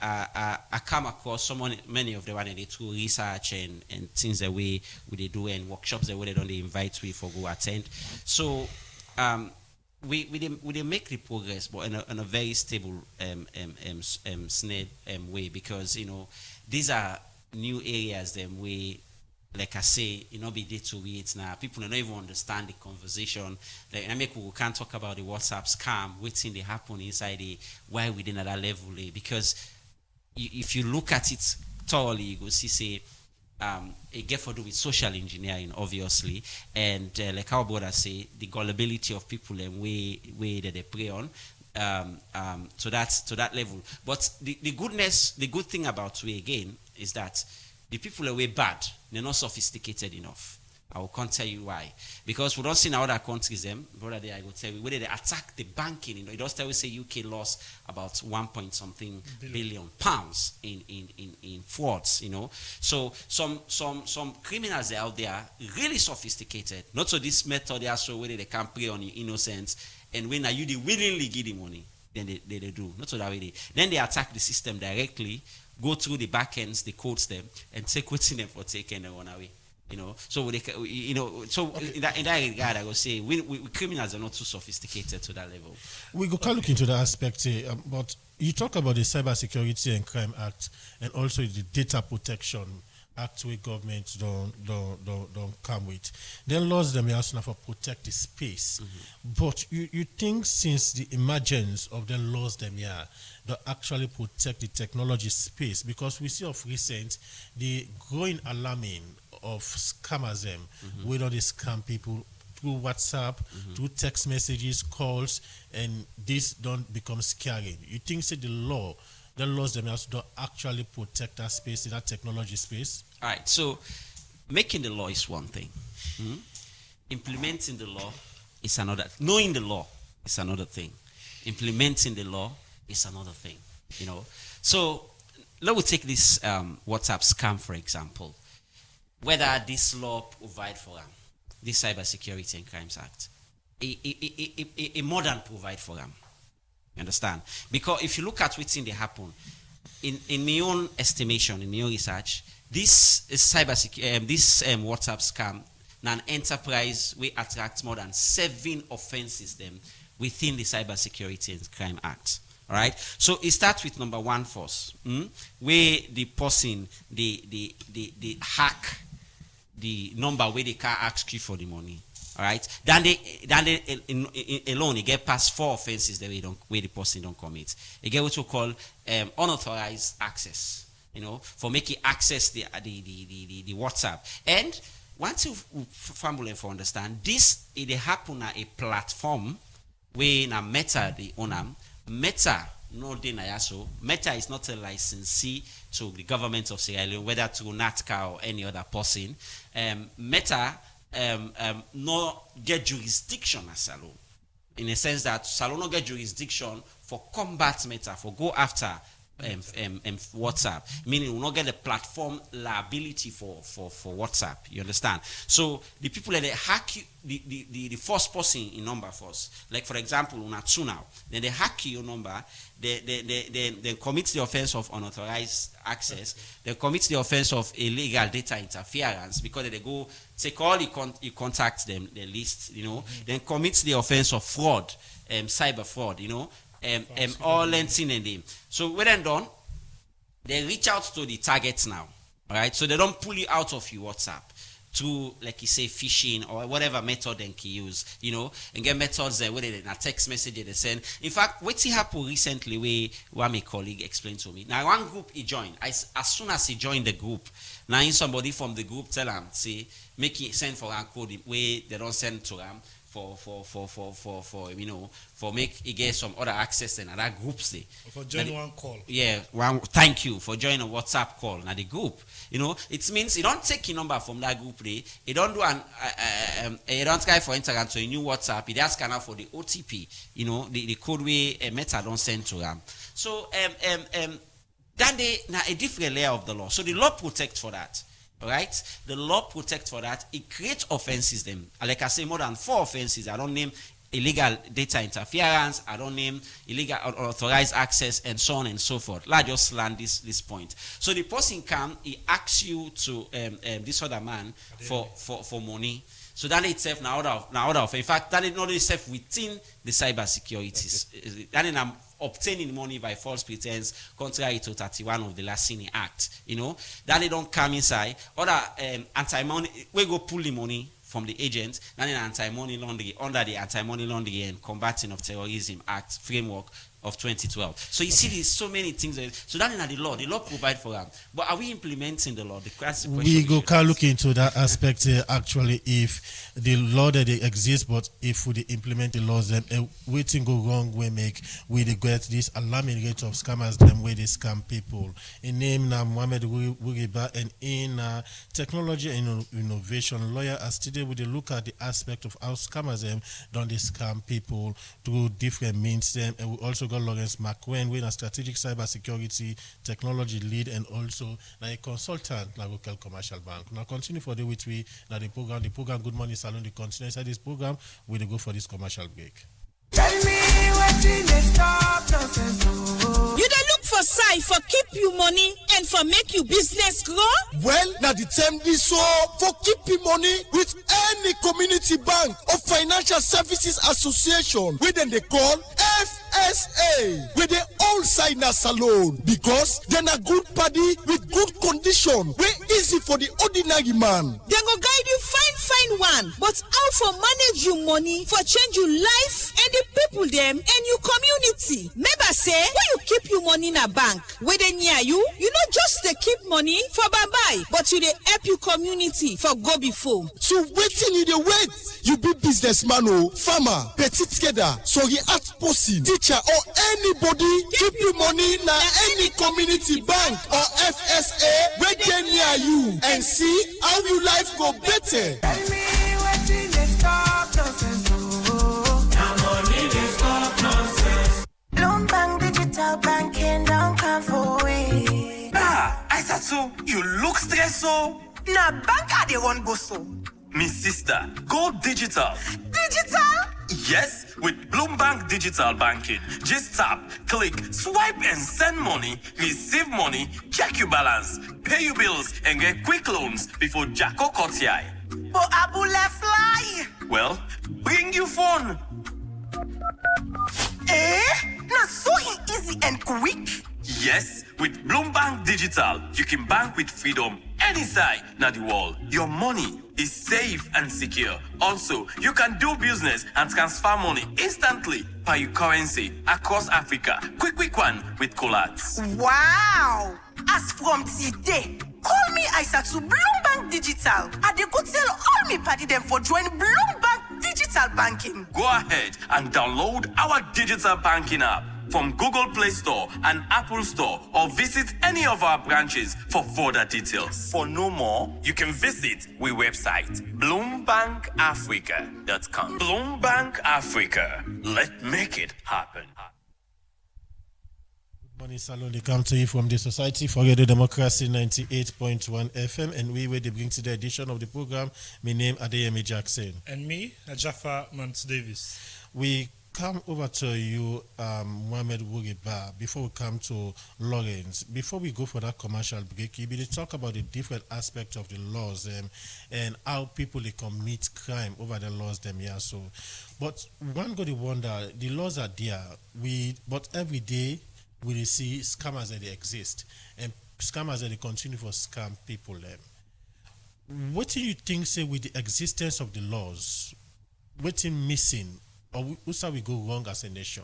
I come across many of them when they do research and things that we they do and workshops that they don't invite we for go attend. So we make the progress, but in a very stable snared way, because these are new areas them we. Like I say, be there to it now. People don't even understand the conversation. Like we can't talk about the WhatsApp scam, waiting they happen inside why we didn't at that level. Because if you look at it thoroughly, you will see say it get to do with social engineering, obviously, and like our brother say, the gullibility of people and way that they prey on. To that level. But the good thing about we again is that the people are way bad. They're not sophisticated enough. I will can't tell you why. Because we don't see in other countries them, brother there I will tell you, where they attack the banking, it does tell we say UK lost about 1 point something billion pounds in frauds, So some criminals out there really sophisticated. Not so this method they are so where they can prey on your innocence, and when are you they willingly give the money, then they do. Not so that way then they attack the system directly, go through the back ends, they codes them, and take what's in them for taking them one away. So they, so okay. in that regard, I would say we criminals are not too sophisticated to that level. We can look into that aspect, but you talk about the Cybersecurity and Crime Act and also the Data Protection Act where governments don't come with. Then laws them also for protect the space. Mm-hmm. But you think since the emergence of the laws them they actually protect the technology space, because we see of recent the growing alarming of scammers them, whether they scam people through WhatsApp, through text messages, calls, and this don't become scary. You think say the law the laws themselves don't actually protect that space, in that technology space? All right, so making the law is one thing. Implementing the law is another. Knowing the law is another thing. Implementing the law is another thing. So let's take this WhatsApp scam, for example. Whether this law provide for them, this Cybersecurity and Crimes Act, a modern provide for them. You understand? Because if you look at what's in the happen, in my own estimation, in my own research, this cybersecurity, this WhatsApp scam, an enterprise we attract more than 7 offenses them within the Cybersecurity and Crime Act. All right. So it starts with number 1 first, where the person the hack the number where they can ask you for the money. All right. Then they alone they get past 4 offenses that where the person don't commit. They get what we call unauthorized access. For making access the WhatsApp. And once you family for understand this, it happen at a platform where na Meta the owner. Meta no denayaso. Meta is not a licensee to the government of Sierra Leone, whether to NATCA or any other person. Meta no get jurisdiction as Salon, in a sense that Salon no get jurisdiction for combat Meta, for go after WhatsApp, meaning we not get a platform liability for WhatsApp. You understand? So the people that they hack you, the first person in number first, like for example, Unatsu now, then they hack your number, they commit the offense of unauthorized access, they commit the offense of illegal data interference because they go take all you contact them, the list, then commit the offense of fraud, cyber fraud, all lensing in them. So when they're done, they reach out to the targets now. All right. So they don't pull you out of your WhatsApp through, like you say, phishing or whatever method they can use, and get methods where they a text message they send. In fact, what's happened recently where my colleague explained to me. Now one group he joined. As soon as he joined the group, now somebody from the group tell him, say, make it send for a code where they don't send to them. For make it get some other access and other groups there. For joining one call. Yeah, thank you for joining a WhatsApp call now the group. It means you don't take your number from that group there. You don't do you don't try for Instagram to a new WhatsApp. You just scan out for the OTP. The code way Meta don't send to them. So then they now a different layer of the law. So the law protects for that. Right? The law protects for that. It creates offenses them. Like I say, more than 4 offenses. I don't name illegal data interference. I don't name illegal unauthorized access and so on and so forth. Let's just land this point. So the person he asks you to this other man for money. So that itself now order of. In fact, that is not itself within the cybersecurity. Okay. That is obtaining money by false pretense, contrary to 31 of the Lassini Act. That they don't come inside. Other anti-money, we go pull the money from the agent, then in anti-money laundering, under the Anti-Money Laundering and Combating of Terrorism Act framework of 2012. So you see there's so many things. So that is the law provides for them. But are we implementing the law? We can look into that aspect actually, if the law that they exist, but if we implement the laws, then waiting go wrong, we get this alarming rate of scammers, them where they scam people. In name now Mohamed Wuriba, and in technology and innovation, lawyer as today we look at the aspect of how scammers them don't they scam people through different means them, and we also got Lawrence McQueen, we're a strategic cybersecurity technology lead and also a consultant like local commercial bank. Now continue for the which we now the program Good Morning Salon, the continue inside this program, we'll go for this commercial break. Tell me what they stop nonsense. You don't look for side for keep you money and for make you business grow? Well, now the term is so for keep you money with any community bank or financial services association, which then they call FSA, with the all side na salon, because then a good party with good condition, very easy for the ordinary man. They go guide you find one, but how for manage your money for change your life and the people them and your community. Remember say when you keep your money in a bank, where they near you, not just they keep money for bye but you dey help you community for go before. So wetin you dey wait? You be businessman o, farmer, petty trader, sorry art person, teacher or anybody, keep your money na any community bank or FSA wey dey near you and see how your life go better. Tell me wetin dey stop nonsense o. Na money dey stop nonsense. Bloomberg digital banking don come for we. Aisatu, you look stressed so. Na bank I dey wan go so. Me sister, go digital. Digital? Yes, with Bloomberg Digital Banking. Just tap, click, swipe and send money, receive money, check your balance, pay your bills and get quick loans before Jacko cuts your eye. But Abule fly. Well, bring your phone. Na so easy and quick. Yes, with Bloomberg Digital, you can bank with freedom anytime na the world. Your money is safe and secure. Also, you can do business and transfer money instantly by your currency across Africa. Quick one with Colats. Wow! As from today, call me Aisatu Bloomberg Digital. I dey go tell all me party them for join Bloomberg Digital Banking. Go ahead and download our digital banking app from Google Play Store and Apple Store or visit any of our branches for further details. For no more, you can visit our website, bloombankafrica.com. Bloombank Africa. Let's make it happen. Good morning, Salon. They come to you from the Society for Radio Democracy 98.1 FM, and we will bring to the edition of the program. My name Adeyemi Jackson. And me, Jaffa Mans Davis. We come over to you, Mohamed Wuriba, before we come to Lawrence. Before we go for that commercial break, we will talk about the different aspects of the laws and how people they commit crime over the laws them here. So, but one got to wonder, the laws are there. But every day we see scammers that they exist and scammers that they continue to scam people. What do you think, say, with the existence of the laws, what's missing? Or how we go wrong as a nation?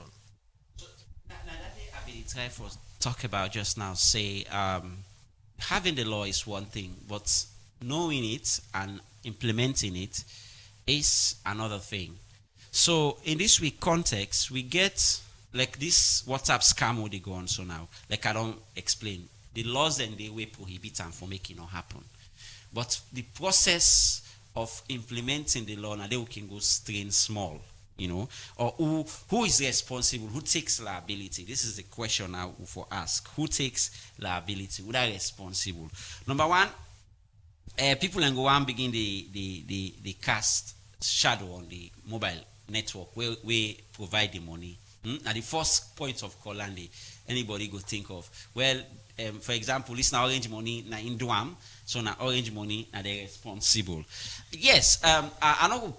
So, now that I've been trying to talk about just now, say, having the law is one thing, but knowing it and implementing it is another thing. So, in this week context, we get like this WhatsApp scam what they go on so now. Like I don't explain. The laws and the way prohibit them from making it happen. But the process of implementing the law, now they can go strain small. You know, or who is responsible? Who takes liability? This is the question now for ask. Who takes liability? Who are responsible? Number one, people can go and begin the cast shadow on the mobile network where we provide the money. Now the first point of call and anybody go think of. Well, for example, this now Orange Money na in Duam, so now Orange Money na they responsible. Yes, I know.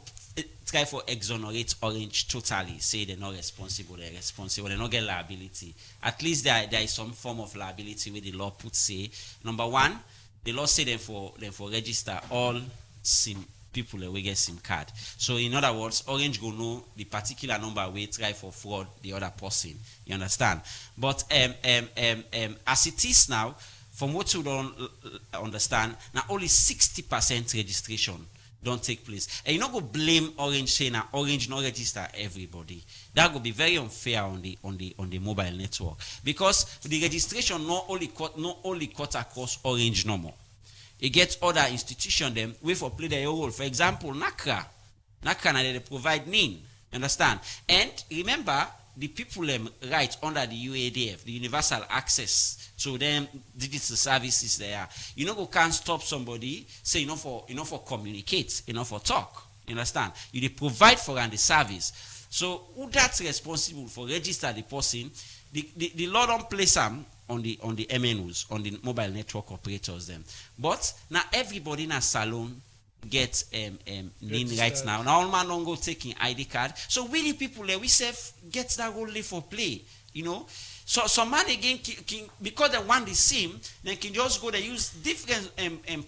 Try for exonerate Orange totally, say they're not responsible, they're not get liability. At least there is some form of liability where the law puts say. Number one, the law say them for register all SIM people that we get SIM card. So in other words, Orange go know the particular number we try for fraud the other person. You understand? But as it is now, from what you don't understand, now only 60% registration don't take place. And you not go blame Orange saying that Orange not register everybody. That would be very unfair on the mobile network. Because the registration not only cut across Orange no more. It gets other institutions them way for play their role. For example, NACRA they provide NIN. Understand? And remember the people right under the UADF, the universal access to them digital services there. You know, can't stop somebody say for communicate, for talk. You understand? You they provide for and the service. So who that's responsible for register the person? The law don't place them on the MNOs, on the mobile network operators them. But now everybody in a salon get NIN right now. Now all man don't go taking ID card. So we the people there we say get that only for play. You know, So some man again because they want the SIM, then can just go, they use different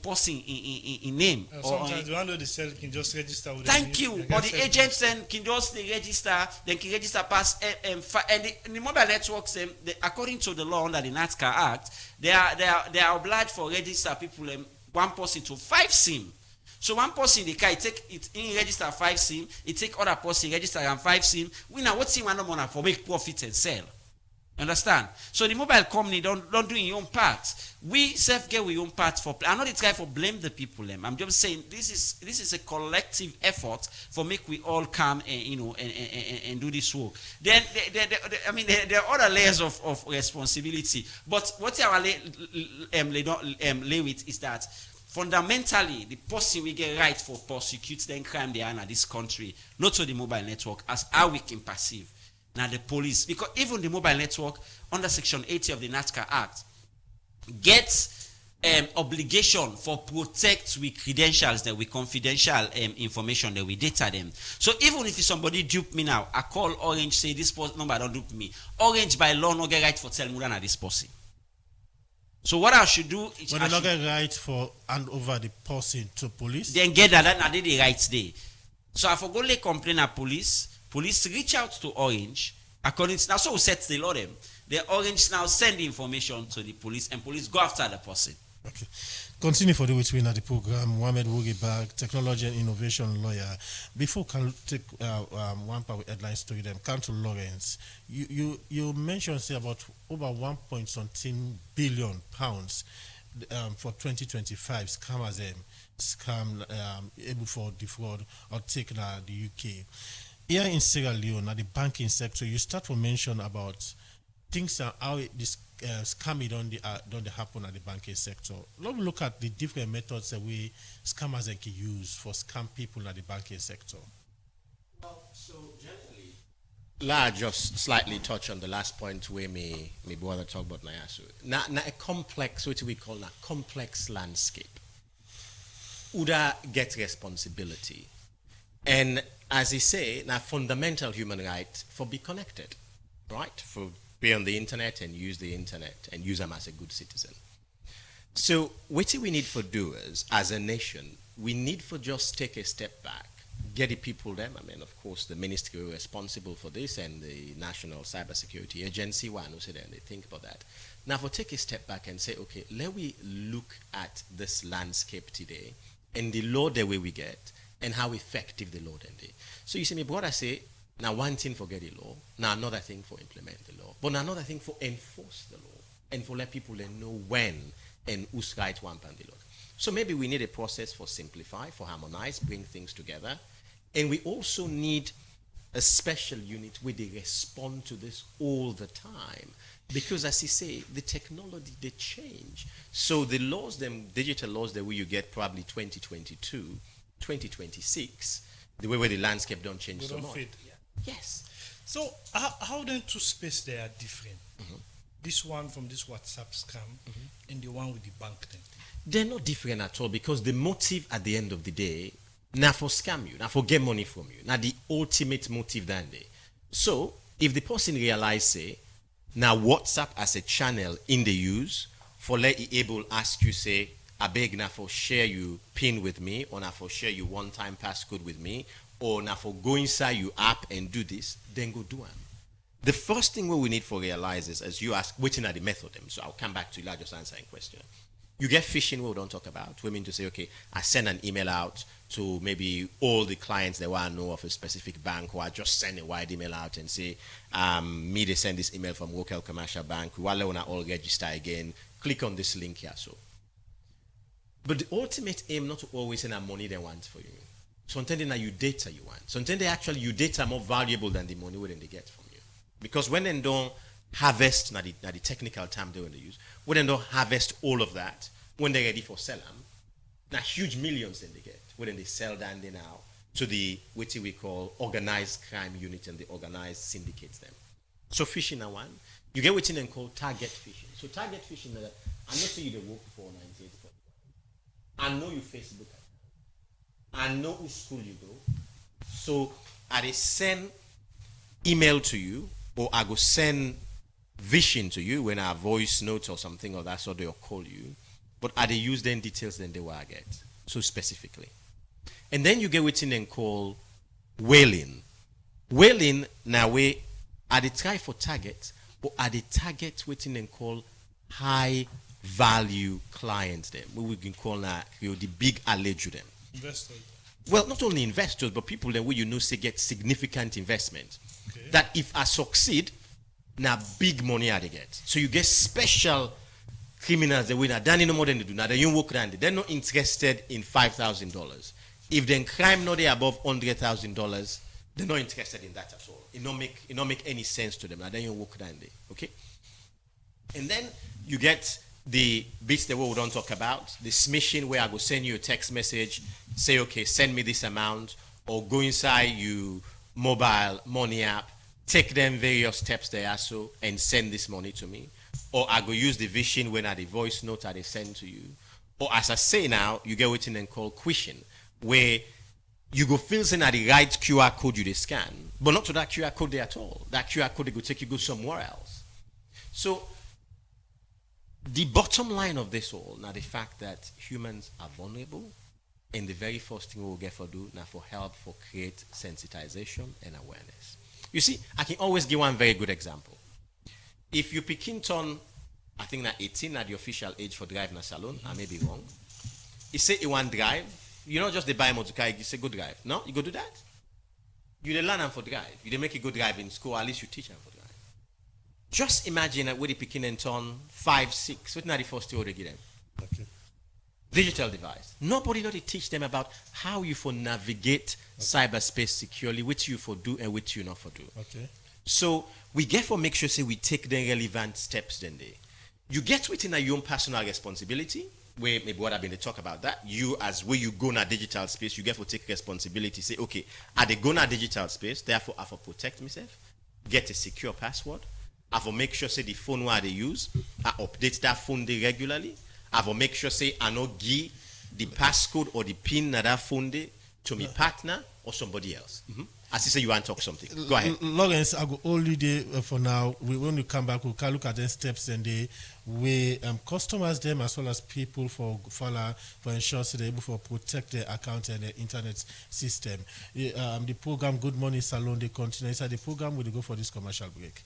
posting in name. Sometimes the one who they sell can just register with thank you. Or the agents then can just register, then can register past and the mobile networks, according to the law under the NATCA Act, they are obliged for register people one person to 5 SIM. So one person in the car, take it in register 5 SIM, it take other person register and 5 SIM. We now what SIM one money for make profit and sell. Understand? So the mobile company don't do your own part. We self get your own part for. I'm not trying to blame the people. I'm just saying this is a collective effort for make we all come and do this work. Then there are other layers of responsibility. But what I lay with is that fundamentally the person we get right for prosecute then crime they are in this country, not to the mobile network as how we can perceive. Now the police, because even the mobile network under Section 80 of the NATCA Act gets obligation for protect with credentials that with confidential information that we data them. So even if somebody dupe me now, I call Orange, say this number don't dupe me. Orange by law no get right for tell me that this person. So what I should do is when they not get right for hand over the person to police, then get that I did the right day. So I forgot to complain at police. Police reach out to Orange, according to now, so we set the law them. The Orange now send the information to the police, and police go after the person. Okay. Continue for the between at the program. Mohamed Wogibag, technology and innovation lawyer. Before can take one part with headline story them. Come to Lawrence. You mentioned say about over 1.17 billion pounds for 2025 scammers scam able for defraud or take the UK. Here in Sierra Leone, at the banking sector, you start to mention about things how this scamming don't happen at the banking sector. Let's look at the different methods that we scammers can use for scam people at the banking sector. Well, so generally, I just slightly touch on the last point where me brother talk about Nayasu. Now a complex, what we call a complex landscape. Uda get responsibility. And as he say, now fundamental human right for be connected, right? For be on the internet and use the internet and use them as a good citizen. So what we need for doers as a nation, we need for just take a step back, get the people them. I mean, of course, the ministry responsible for this and the National Cybersecurity Agency one who sit there and they think about that. Now, for take a step back and say, okay, let we look at this landscape today and the law the way we get and how effective the law then is. So you see, my brother say, now one thing for get the law, now another thing for implement the law, but another thing for enforce the law and for let people then know when and who's right one pan the law. So maybe we need a process for simplify, for harmonize, bring things together. And we also need a special unit where they respond to this all the time. Because as you say, the technology, they change. So the laws, them digital laws that you get probably 2022, 2026, the way where the landscape don't change so much. Yeah. Yes. So how then two space they are different? Mm-hmm. This one from this WhatsApp scam and the one with the bank then? They're not different at all because the motive at the end of the day, now for scam you, now for get money from you, now the ultimate motive than they. So if the person realize say, now WhatsApp as a channel in the use, for let it able ask you say, I beg now for share you PIN with me, or now for share you one-time passcode with me, or now for go inside your app and do this, then go do them. The first thing we need for realize is, as you ask, waiting at the method, so I'll come back to you, I'll just answering question. You get phishing we don't talk about. We mean to say, okay, I send an email out to maybe all the clients that want to know of a specific bank, or I just send a wide email out and say, me they send this email from local commercial bank, while I want to all register again, click on this link here. So, but the ultimate aim not to always send money they want for you. Sometimes now you data you want. Sometimes they actually you data more valuable than the money when they get from you. Because when they don't harvest, now the technical term they want to use, when they don't harvest all of that, when they're ready for sell them, now huge millions then they get. When they sell down they now to the what we call organized crime unit and the organized syndicates them. So phishing now one, you get what they call target phishing. So target phishing, I know say you the work for 98. I know you Facebook. I know which school you go. So I send email to you, or I go send vision to you when I voice notes or something of that sort, they'll call you. But are they use then details then they will get? So specifically. And then you get what they call whaling. Whaling, now we are the try for target, but are the target what they call high value clients them. We can call now the big allege them. Investors. Well, not only investors, but people that say get significant investment. Okay. That if I succeed, now big money are they get. So you get special criminals that win a done no more than they do. Now they don't work around it. They're not interested in $5,000. If then crime not there above $100,000, they're not interested in that at all. It not make any sense to them. Now they don't work around it. Okay. And then you get the bits that we don't talk about, the smishing where I go send you a text message, say, okay, send me this amount, or go inside you mobile money app, take them various steps there so and send this money to me. Or I go use the vision when I the voice note I they send to you. Or as I say now, you get what in called quishing, where you go fill in at the right QR code you they scan, but not to that QR code there at all. That QR code they go take you go somewhere else. So the bottom line of this all, now the fact that humans are vulnerable, and the very first thing we'll get for do now for help for create sensitization and awareness. You see, I can always give one very good example. If you picking turn, I think that 18 at the official age for driving a salon, I may be wrong. You say you want drive, you not just they buy a motor car, you say go drive. No, you go do that. You they learn them for drive. You they make a good drive in school, at least you teach them for drive. Just imagine that with the picking and turn 5, 6, what not the first year they give them? Okay. Digital device. Nobody know they teach them about how you for navigate cyberspace securely, which you for do and which you not for do. Okay. So we get for make sure say we take the relevant steps then they. You get within your own personal responsibility, where maybe what I've been to talk about that. You as where you go in a digital space, you get to take responsibility, say, okay, I they go in a digital space, therefore I for protect myself, get a secure password. I will make sure say the phone where they use, I update that phone day regularly. I will make sure say I not give the passcode or the pin that phone day to my partner or somebody else. Mm-hmm. As you say, you want to talk something. Go ahead. Lawrence, I go only day for now. When we come back, we can look at the steps and the way customers them as well as people for ensure so they're able to protect their account and their internet system. The program Good Morning Salon they continue. Inside the program, we'll go for this commercial break.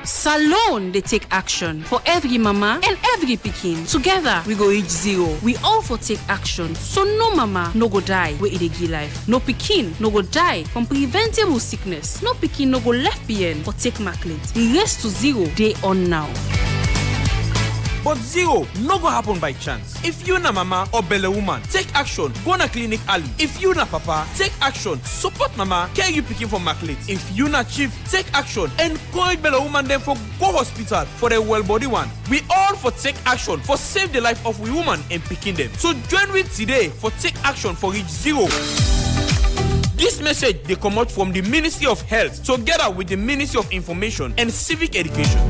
Salon, they take action for every mama and every pikin. Together, we go reach zero. We all for take action. So no mama no go die where it give life. No pikin no go die from preventable sickness. No pikin no go left behind for take maclet. We race to zero day on now. But zero no go happen by chance. If you na mama or belle woman, take action. Go na clinic early. If you na papa, take action. Support mama, care you picking for maclet. If you na chief, take action. Encourage belle woman them for go hospital for a well body one. We all for take action for save the life of we woman and picking them. So join with today for take action for reach zero. This message they come out from the Ministry of Health together with the Ministry of Information and Civic Education.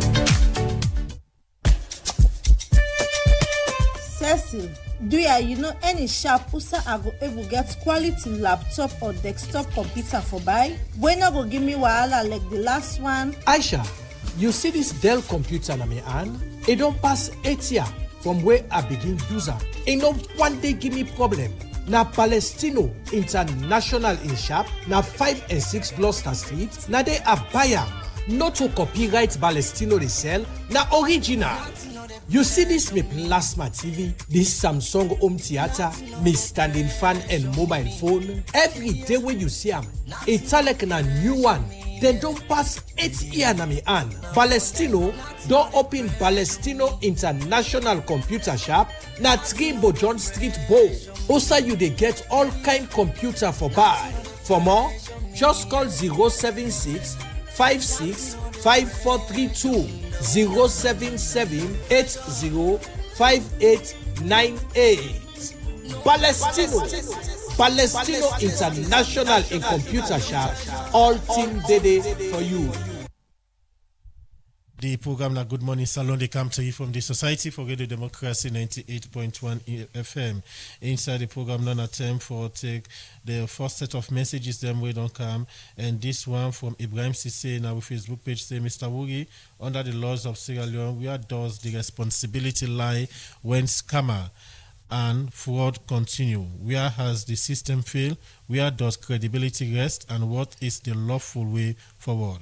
Cecil, do you know any sharp user I go able get quality laptop or desktop computer for buy? When I go give me wahala like the last one? Aisha, you see this Dell computer na me hand? It don't pass 8 years from where I begin user. It no one day give me problem. Na Palestino International in shop, na 5 and 6 Gloucester Street, na they a buyer. Not to copyright Palestino they sell, na original. You see this me plasma TV, this Samsung home theater, me standing fan and mobile phone. Every day when you see them, it's like a new one. They don't pass 8 years na me hand. Palestino don't open Palestino International Computer Shop na 3 Bojon Street Bow. Also you they get all kind computer for buy. For more, just call 076 56 5432 077805898. Palestino International in Computer Shop. All team dede for you. The program na Good Morning Salon, they come to you from the Society for Radio Democracy 98.1 FM. Inside the program, none attempt for take the first set of messages them we don't come. And this one from Ibrahim Sisse in our Facebook page say, Mr. Wuri, under the laws of Sierra Leone, where does the responsibility lie when scammer and fraud continue? Where has the system failed? Where does credibility rest? And what is the lawful way forward?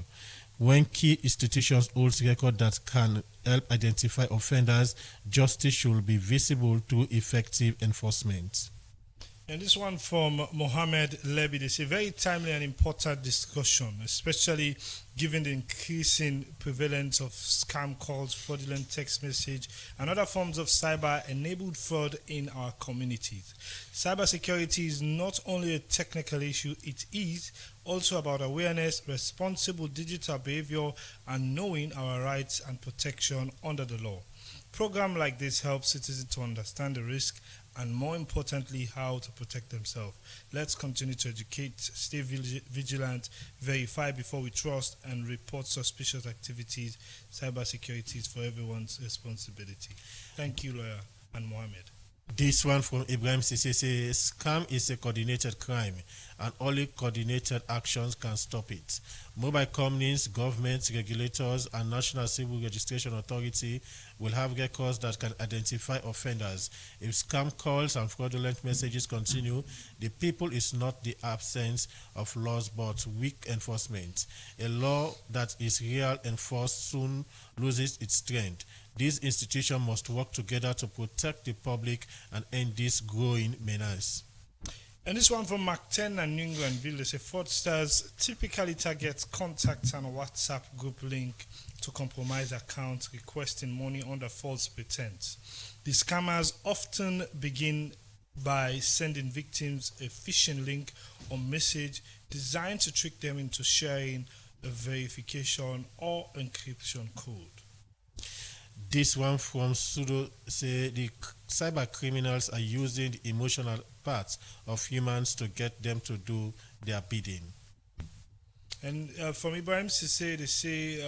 When key institutions hold record that can help identify offenders, justice should be visible through effective enforcement. And this one from Mohammed Lebi, they say very timely and important discussion, especially given the increasing prevalence of scam calls, fraudulent text message, and other forms of cyber-enabled fraud in our communities. Cybersecurity is not only a technical issue, it is also about awareness, responsible digital behavior, and knowing our rights and protection under the law. Programs like this help citizens to understand the risk and, more importantly, how to protect themselves. Let's continue to educate, stay vigilant, verify before we trust, and report suspicious activities. Cybersecurity is for everyone's responsibility. Thank you, Lawyer and Mohammed. This one from Ibrahim Sisse says, scam is a coordinated crime and only coordinated actions can stop it. Mobile companies, governments, regulators, and National Civil Registration Authority will have records that can identify offenders. If scam calls and fraudulent messages continue, the people is not the absence of laws but weak enforcement. A law that is real enforced soon loses its strength. These institutions must work together to protect the public and end this growing menace. And this one from Mark 10 and New Englandville, they say fraudsters typically target contacts and a WhatsApp group link to compromise accounts requesting money under false pretense. The scammers often begin by sending victims a phishing link or message designed to trick them into sharing a verification or encryption code. This one from Sudo say the cyber criminals are using the emotional parts of humans to get them to do their bidding. And from Ibrahim Sisse, they say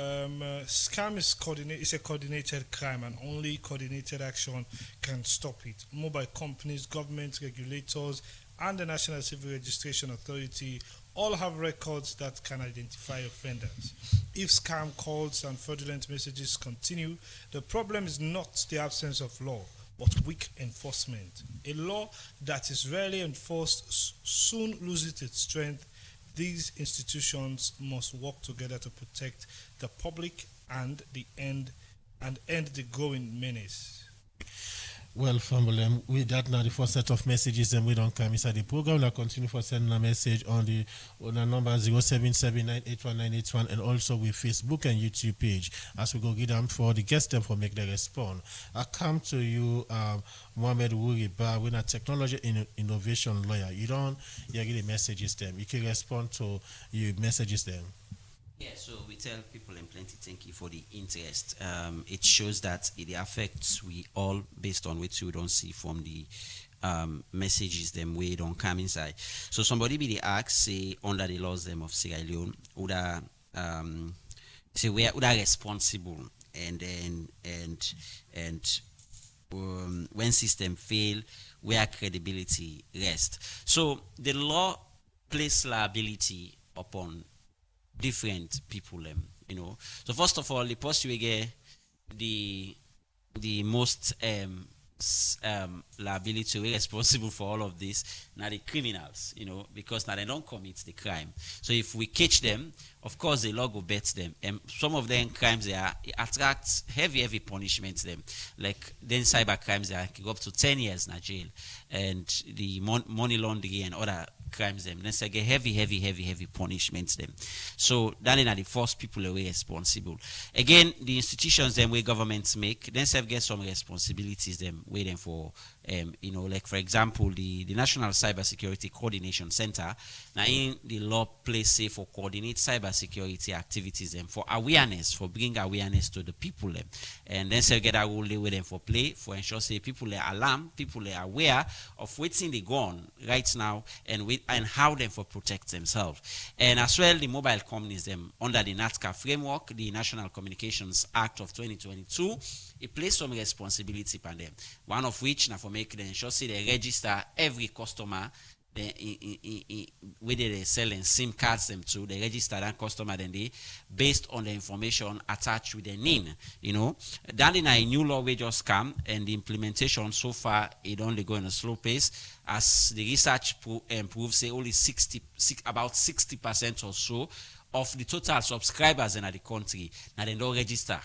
scam is a coordinated crime and only coordinated action can stop it. Mobile companies, governments, regulators, and the National Civil Registration Authority all have records that can identify offenders. If scam calls and fraudulent messages continue, the problem is not the absence of law, but weak enforcement. A law that is rarely enforced soon loses its strength. These institutions must work together to protect the public and end the growing menace. Well, family, with that now the first set of messages and we don't come inside the program. We'll continue for sending a message on the number 0779819181 and also with Facebook and YouTube page as we go get them for the guest them for make the response. I come to you, Mohammed Wuri Ba, we're a technology innovation lawyer. You get the messages them. You can respond to your messages them. Yeah, so we tell people in plenty thank you for the interest. It shows that it affects we all based on which we don't see from the messages them we don't come inside. So somebody be the ask say under the laws them of Sierra Leone would say we are responsible and when system fail where credibility rest. So the law place liability upon different people, So first of all, the post we get the most liability we responsible for all of this now the criminals, because now they don't commit the crime. So if we catch them, of course the law will bet them. And some of them crimes they attract heavy punishments them. Like then cyber crimes they go up to 10 years in jail, and the money laundering and other crimes them. Then they get heavy punishments them. So that are the first people away responsible. Again, the institutions them where governments make, then they get some responsibilities them waiting for like for example the National Cybersecurity Coordination Center. Now in the law place say for coordinate cyber cybersecurity activities them for awareness, for bring awareness to the people them. And then say get a role with them for play, for ensure say people are alarmed, people are aware of what's in the gun right now and how them for protect themselves. And as well the mobile companies them under the NATCA framework, the National Communications Act of 2022, it places some responsibility upon them. One of which now for make them ensure say they register every customer whether they selling SIM cards them to, they register that customer then they based on the information attached with the NIN. You know, that in a new law we just come, and the implementation so far it only go in a slow pace, as the research proves say only about 60% or so of the total subscribers in the country now they don't register.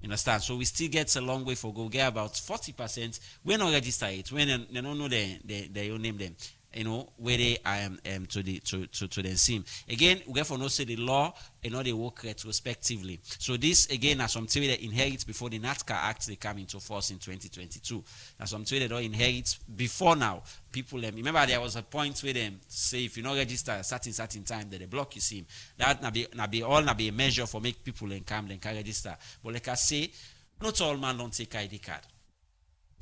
You understand? So we still get a long way for go. Get about 40% we don't register it when they don't know they own name them. You know where they to the SIM. Again, we therefore not say the law and not they work retrospectively. So this again are something they inherit before the NATCA Act they come into force in 2022. That's something they don't inherit before now. People remember there was a point where them say if you not register a certain time that they block your SIM. That na be a measure for make people come then can register. But like I say, not all man don't take ID card.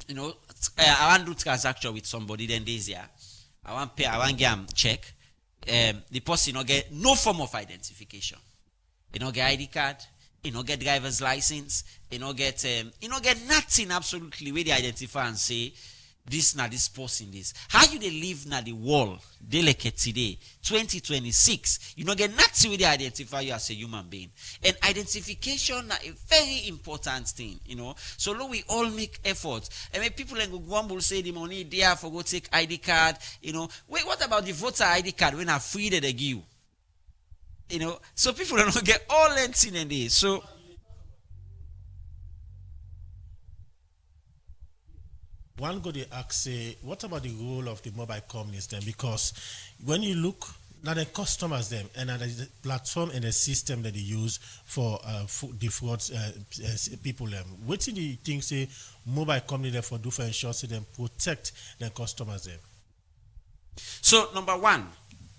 You know, I want to do transaction with somebody then this year. I want get check. The person not get no form of identification. You not get ID card. You not get driver's license. You not get nothing absolutely where they identify and say this na this person this. How you they live na the world delicate today 2026? You not get nothing where they identify you as a human being. And identification na a very important thing, you know. So look, we all make efforts. I mean, people like Gwamble say the money there for go take ID card, you know. Wait, what about the voter ID card when I free that they give? You know, so people don't get all lengths in this. So one go they ask say, what about the role of the mobile companies then? Because when you look now the customers them and the platform and the system that they use for defraud people them, what do you think say mobile company therefore do for ensure say them protect their customers them? So number one,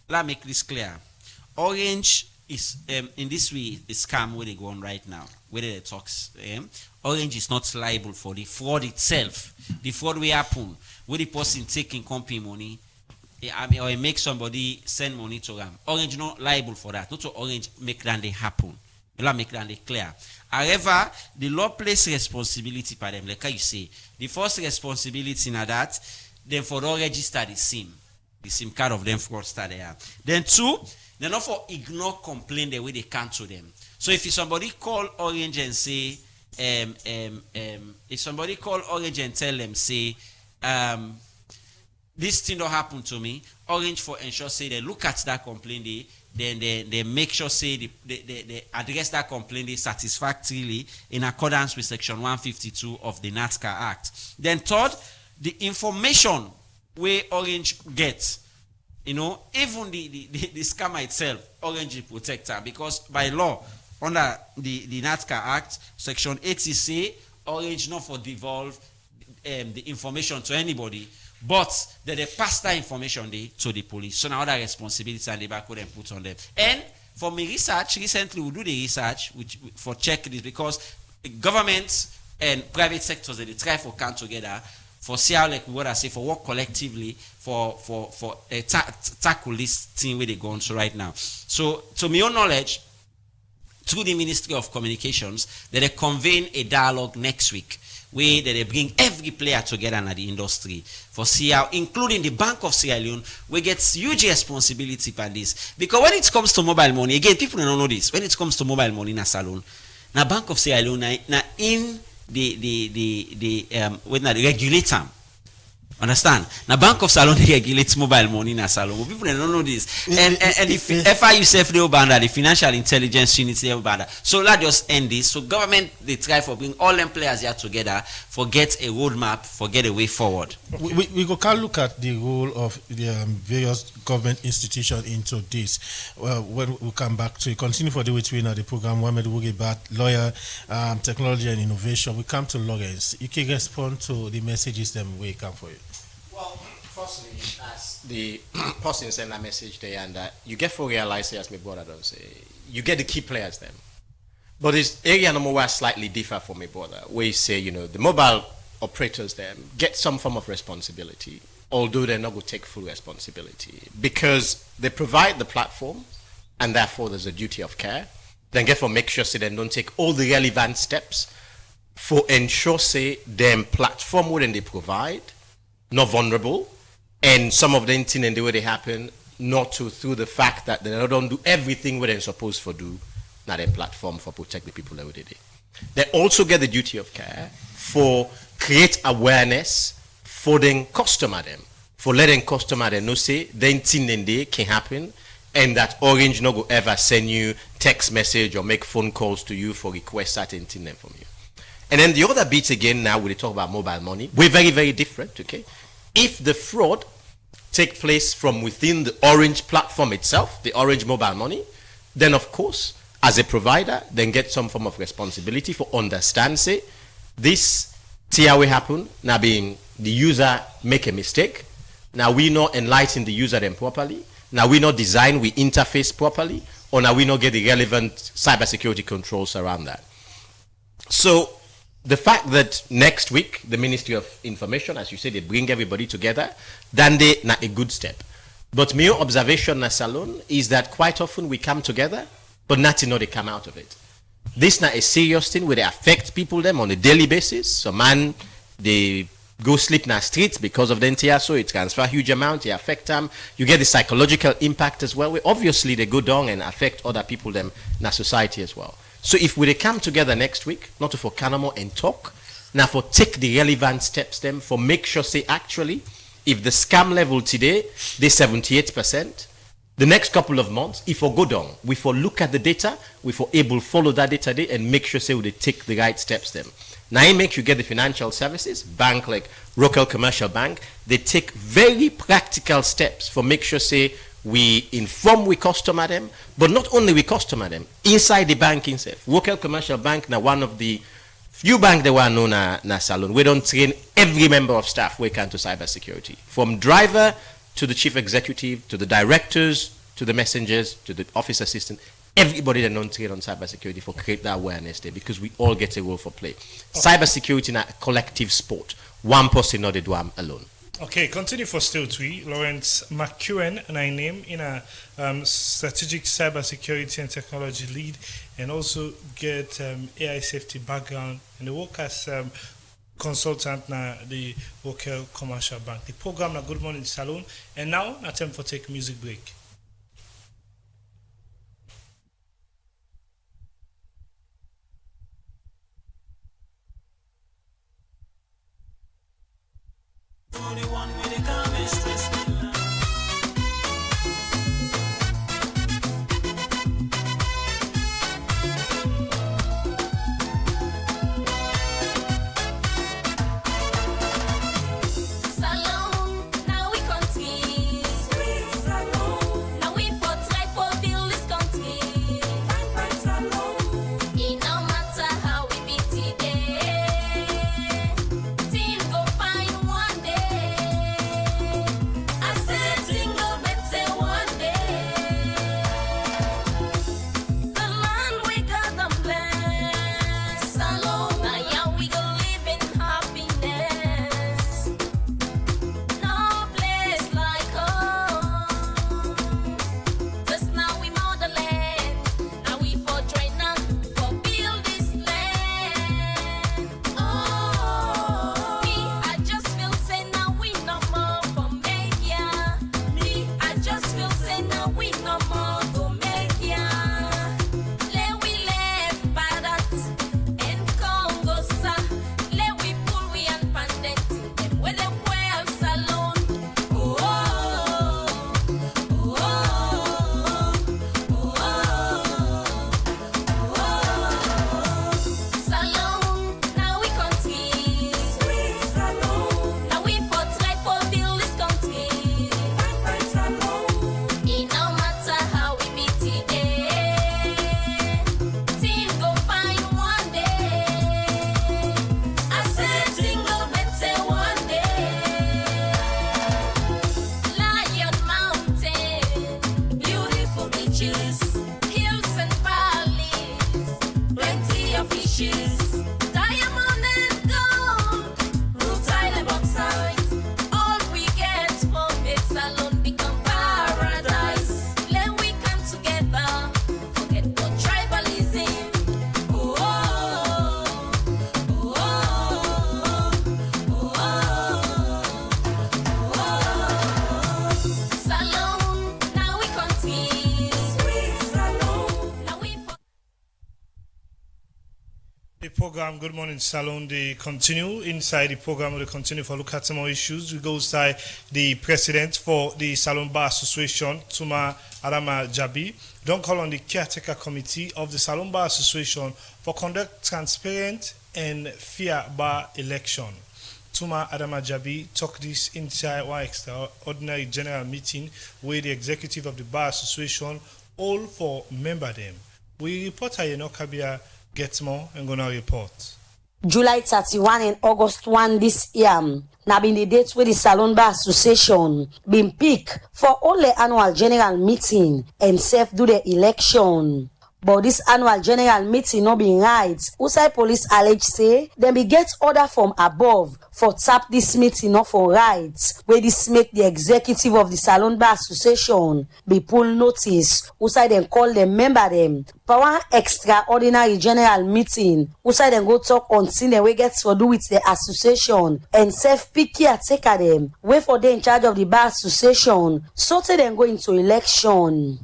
let me make this clear. Orange is in this way the scam where they go on right now, where they talks. Orange is not liable for the fraud itself. The fraud will happen where the person taking company money, or make somebody send money to them. Orange not liable for that. Not to Orange make that they happen. You make that they clear. However, the law places responsibility for them. Like you say, the first responsibility na that then for don't register the SIM card of them fraudster they have. Then two, they not for ignore complaint the way they can to them. So if somebody call Orange and say, if somebody call Orange and tell them say, this thing don't happen to me, Orange for ensure say they look at that complaint, they make sure say they address that complaint satisfactorily in accordance with section 152 of the NATCA Act. Then third, the information where Orange gets, you know, even the scammer itself, Orange protector, because by law under the NATCA Act, section 80 say Orange not for devolve the information to anybody, but they pass that information to the police. So now that responsibility and the back would put on them. And for me research, recently we do the research which for check this because governments and private sectors they try for come together for see how like what I say for work collectively for tackle this thing where they go on so right now. So to my own knowledge, through the Ministry of Communications, that they convene a dialogue next week where they bring every player together in the industry for see how, including the Bank of Sierra Leone, we get huge responsibility for this. Because when it comes to mobile money, again, people don't know this. When it comes to mobile money in a salon, now Bank of Sierra Leone, now in when the regulator. Understand? Now Bank of Salon regulates mobile money in a salon. But people don't know this. And the FIU self banda, the Financial Intelligence Unit banda. So let's just end this. So government they try for bring all them players here together for get a roadmap, for get a way forward. We go can look at the role of the various government institutions into this. When we come back to it, continue for the way to the program. Mohamed Wugebat, lawyer, technology and innovation. We come to Lawrence. You can respond to the messages them we come for you. Well, from Firstly, as the person sent a message there, and you get for realize, as my brother don't say, you get the key players then. But this area number one slightly differ from my brother, where you say, the mobile operators them get some form of responsibility, although they're not going to take full responsibility, because they provide the platform, and therefore there's a duty of care. Then get for make sure say they don't take all the relevant steps for ensure say them platform wouldn't they provide not vulnerable, and some of the things and the way they happen not to through the fact that they don't do everything what they're supposed to do, not a platform for protect the people every day. They also get the duty of care for create awareness for the customer them, for letting customer them know say the thing and they can happen, and that Orange no go ever send you text message or make phone calls to you for request certain thing from you. And then the other bit again, now we talk about mobile money, we're very, very different, okay? If the fraud take place from within the Orange platform itself, the Orange mobile money, then of course, as a provider, then get some form of responsibility for understand, say, this TIA happen, now being the user make a mistake, now we not enlighten the user them properly, now we not design, we interface properly, or now we not get the relevant cybersecurity controls around that. So, the fact that next week, the Ministry of Information, as you say, they bring everybody together, then they not a good step. But my observation na Salon is that quite often we come together, but nothing they come out of it. This not a serious thing where they affect people them on a daily basis. So man, they go sleep in the streets because of the NTR, so it transfer huge amount, they affect them. You get the psychological impact as well, where obviously they go down and affect other people them in our society as well. So if we come together next week, not to for Canamo and talk, now for take the relevant steps them, for make sure say actually, if the scam level today, they 78%, the next couple of months, if we go down, we for look at the data, we for able follow that data day and make sure say we take the right steps them. Now it makes you get the financial services, bank like Rokel Commercial Bank, they take very practical steps for make sure say we inform we customer them, but not only we customer them, inside the banking itself. Rokel Commercial Bank now one of the few banks that were known na Salon. We don't train every member of staff when it comes to cybersecurity. From driver to the chief executive, to the directors, to the messengers, to the office assistant, everybody that don't train on cybersecurity for create that awareness there, because we all get a role for play. Cybersecurity is a collective sport. One person not do them alone. Okay, continue for still three. Lawrence McEwen, and I name in a strategic cybersecurity and technology lead, and also get AI safety background, and the work as consultant na the Rokel Commercial Bank. The program na Good Morning Salon, and now na time for take music break. Salon, now we continue. Sweet Salon. riches. Diamond and gold, rutile and bauxite. All we get from it salon become paradise. Let we come together, forget the tribalism. Oh, oh, oh, oh, oh, oh. Salon, now we continue. Sweet salon, now we. The program Good Morning Salon, they continue. Inside the program, they continue for look at some more issues. We go inside the president for the Salon Bar Association, Tuma Adama Jabi. Don't call on the caretaker committee of the Salon Bar Association for conduct transparent and fair bar election. Tuma Adama Jabi talk this inside one extraordinary general meeting where the executive of the Bar Association all for member them. We reporter Yeno Kabia gets more and gonna report. July 31 and August 1 this year. Now been the dates where the Salon Bar Association been picked for all the annual general meeting and self do the election. But this annual general meeting not being right. Usai police allege say them be get order from above for tap this meeting not for rights. Where this make the executive of the Salon Bar Association be pull notice. Usai then call them member them. For one extraordinary general meeting. Usai then go talk on thing they we get to do with the association and self pick caretaker them. Wait for them in charge of the Bar Association. So they then go into election.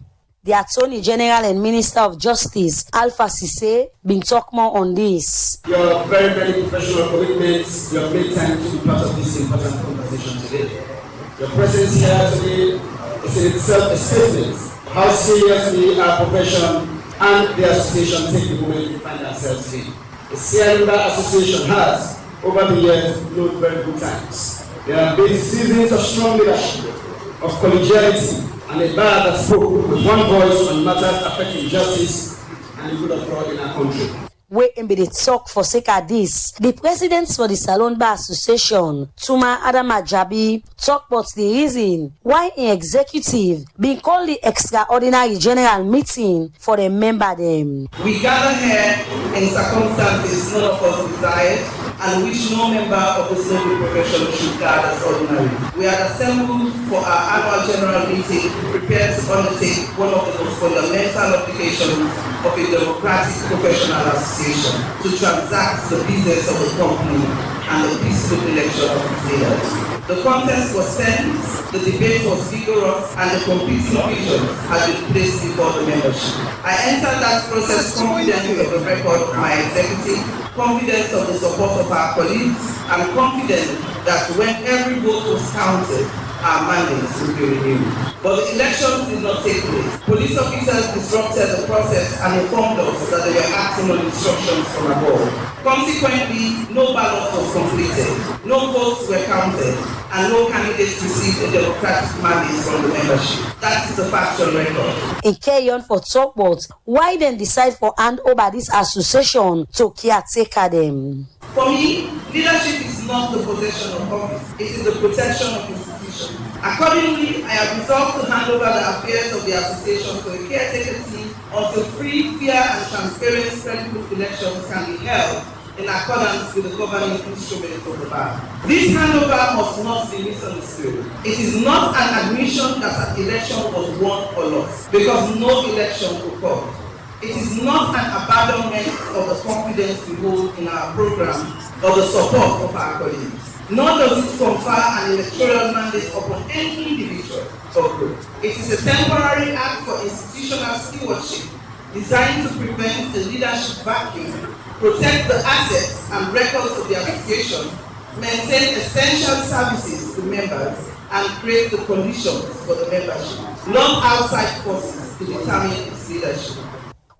The Attorney General and Minister of Justice, Alpha Cisse, been talk more on this. Your very, very professional commitments, you have made time to be part of this important conversation today. Your presence here today is in itself a statement how seriously our profession and the association take the moment we find ourselves in. The Salon Bar Association has, over the years, known very good times. There have been seasons of strong leadership, of collegiality, and a bar that spoke with one voice on matters affecting justice and the good of law in our country. Where in the talk for sake of this, the president for the Salon Bar Association, Tuma Adama Jabi, talk about the reason why an executive been called the extraordinary general meeting for the member them. We gather here in circumstances none of us desired and which no member of the civil profession should guard as ordinary. We are assembled for our annual general meeting prepared to undertake one of the most fundamental obligations of a democratic professional association to transact the business of the company and the peaceful election of its leaders. The contest was tense, the debate was vigorous, and the competing visions had been placed before the membership. I entered that process confident of the record of my executive, confident of the support of our colleagues, and confident that when every vote was counted, our mandates would be renewed. But the elections did not take place. Police officers disrupted the process and informed us that they were acting on instructions from above. Consequently, no ballot was completed, no votes were counted, and no candidates received a democratic mandate from the membership. That is the factual record. In carry on for talk about why then decide for hand over this association to caretaker them. For me, leadership is not the possession of office, it is the protection of institutions. Accordingly, I have resolved to hand over the affairs of the association to a caretaker team until free, fair, and transparent credible elections can be held in accordance with the governing instruments of the bar. This handover must not be misunderstood. It is not an admission that an election was won or lost, because no election occurred. It is not an abandonment of the confidence we hold in our program or the support of our colleagues. Nor does it confer an electoral mandate upon any individual or group. It is a temporary act for institutional stewardship designed to prevent the leadership vacuum, protect the assets and records of the association, maintain essential services to members, and create the conditions for the membership, not outside forces to determine its leadership.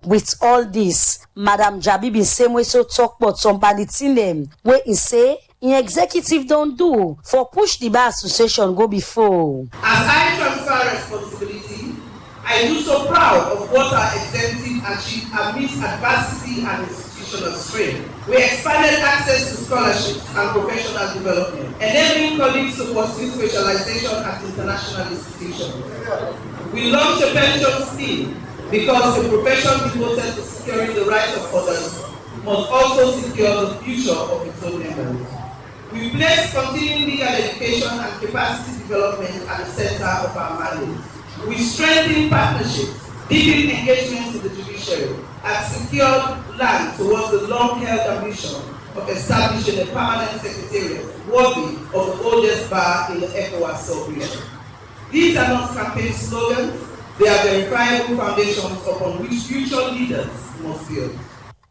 With all this, Madam Jabi bin same way so talk about some bandits them where he say in executive don't do for push the bar association go before. As I transfer responsibility, I do so proud of what our executive achieved amidst adversity and institutional strain. We expanded access to scholarships and professional development, enabling colleagues to pursue specialization at international institutions. We launched a pension scheme because the profession devoted to securing the rights of others must also secure the future of its own members. We place continuing legal education and capacity development at the center of our mandate. We strengthen partnerships, deepen engagement with the judiciary, and secured land towards the long-held ambition of establishing a permanent secretariat worthy of the oldest bar in the ECOWAS sub-region. These are not campaign slogans, they are verifiable foundations upon which future leaders must build.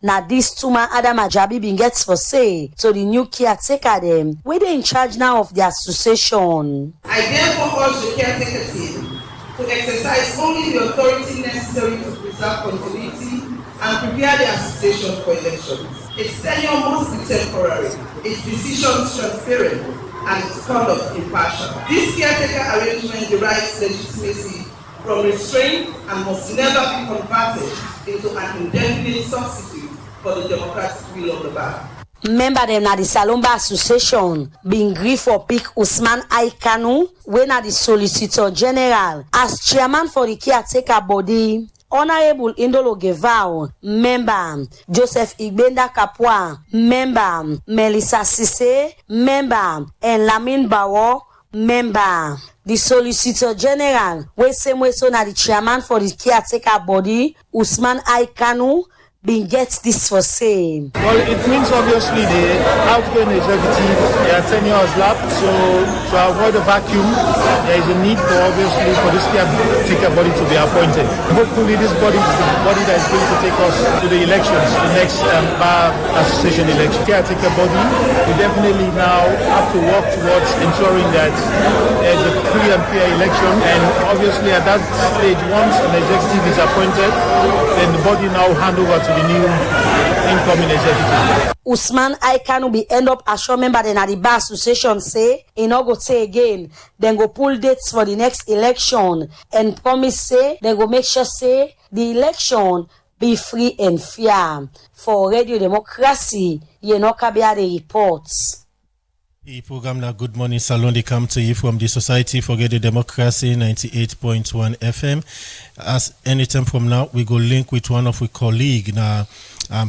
Na this Tuma Adama Jabi bin gets for say to the new caretaker them, where they in charge now of the association. I therefore urge the caretaker team to exercise only the authority necessary to preserve continuity and prepare the association for elections. Its tenure must be temporary, its decisions transparent, and its conduct impartial. This caretaker arrangement derives legitimacy from restraint and must never be converted into an indefinite substitute for the democratic will of the bar. Member them na the Salomba Association been agree for pick Usman Aikanu, when na the Solicitor General as chairman for the caretaker body. Honorable Indolo Gevao, member Joseph Igbenda Kapwa, member Melissa Sise, member and Lamin Bawo, member. The Solicitor General, we same way so na the chairman for the caretaker body, Usman Aikanu, been gets this for same. Well, it means obviously the outgoing executive, their tenure has lapsed, so to avoid a vacuum, there is a need for obviously for this caretaker body to be appointed. Hopefully this body is the body that is going to take us to the elections, the next bar association election. Caretaker body, we definitely now have to work towards ensuring that there's a free and fair election, and obviously at that stage, once an executive is appointed, then the body now hand over to the new incoming executive. Usman Aikanu be end up assure member then at the bar association say he no go say again, then go pull dates for the next election and promise say they go make sure say the election be free and fair. For Radio Democracy, Kabia the reports. The program now Good Morning Salon, they come to you from the Society for Radio Democracy 98.1 FM. As anytime from now, we go link with one of our colleagues now.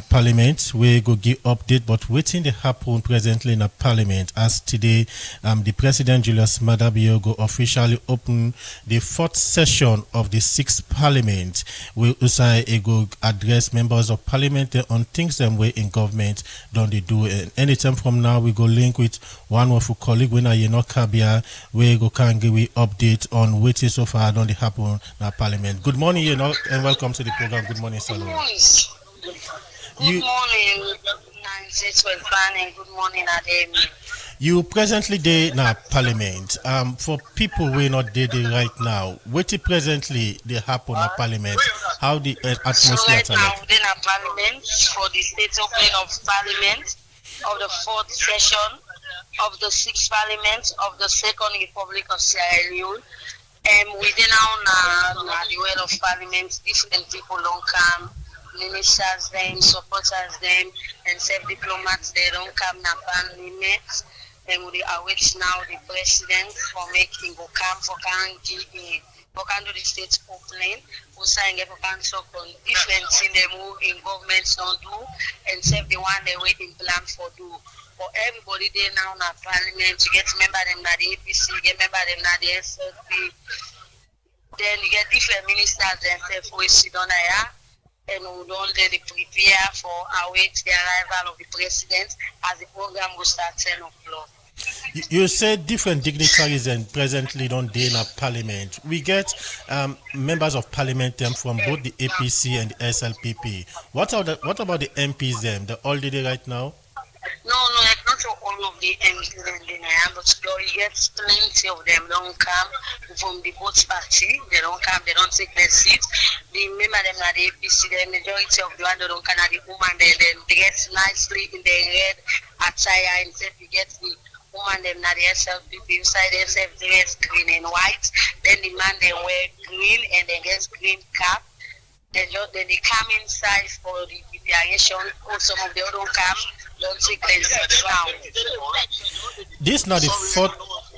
Parliament, we go give update, but waiting to happen presently in a Parliament as today the President Julius Maada Bio go officially open the 4th session of the 6th Parliament. We also go address members of Parliament on things them way in government don't they do. And anytime from now we go link with one of our colleague when Kabia, we go can give we update on waiting so far don't they happen in a Parliament. Good morning, and welcome to the program. Good morning, Salon. Good morning, 96.1, and good morning, Ademi. You presently there now Parliament. For people who are not there right now, what presently they happen at Parliament? How the atmosphere? So right now within a Parliament for the state opening of Parliament of the 4th session of the 6th Parliament of the Second Republic of Sierra Leone. Within our the well of Parliament, different people don't come. Ministers, them, supporters, them, and self-diplomats, they don't come na Parliament. And we await now the president for making go come for can do the state opening. We saying for can talk on different things they move in governments don't do, and save the one they waiting plan for do. For everybody there now na Parliament, you get member them na the APC, get member them na the SLP. Then you get different ministers themselves who sit on here. And we don't let it prepare for await the arrival of the president as the program will start 10 o'clock. You said different dignitaries and presently don't deal in a Parliament. We get members of Parliament from both the APC and the SLPP. What about the MPs them? They're all there right now? No, not all of the MPs but you get plenty of them don't come from the both party. They don't come, they don't take their seats. The member them at the APC, the majority of the one that don't come at the woman, they get nicely in the red attire, and you get the woman them at the SLPP inside themselves dress green and white. Then the man they wear green and they get green cap. Then they come inside for the preparation. Or some of the other come, don't take their seats now. This is not the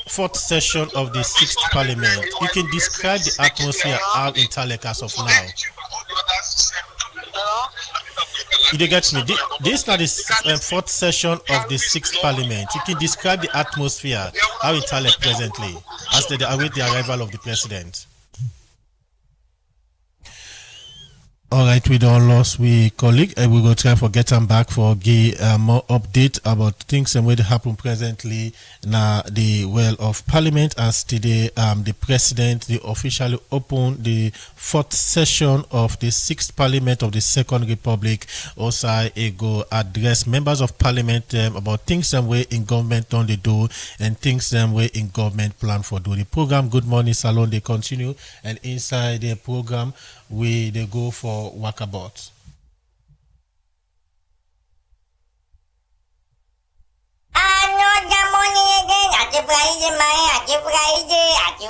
fourth session of the 6th Parliament. You can describe the atmosphere out in Talek as of now. You get me? This is not the fourth session of the 6th Parliament. You can describe the atmosphere, how it is presently, as they await the arrival of the President. All right, we don't lose we colleague, and we will try to get them back for give more update about things and what happen presently now the well of Parliament as today the President officially opened the 4th session of the 6th Parliament of the Second Republic. Also, go address members of Parliament about things and way in government don't they do and things and way in government plan for do the program. Good morning, Salon. They continue and inside the program they go for walkabout. Another morning again. Happy Friday, happy Friday, happy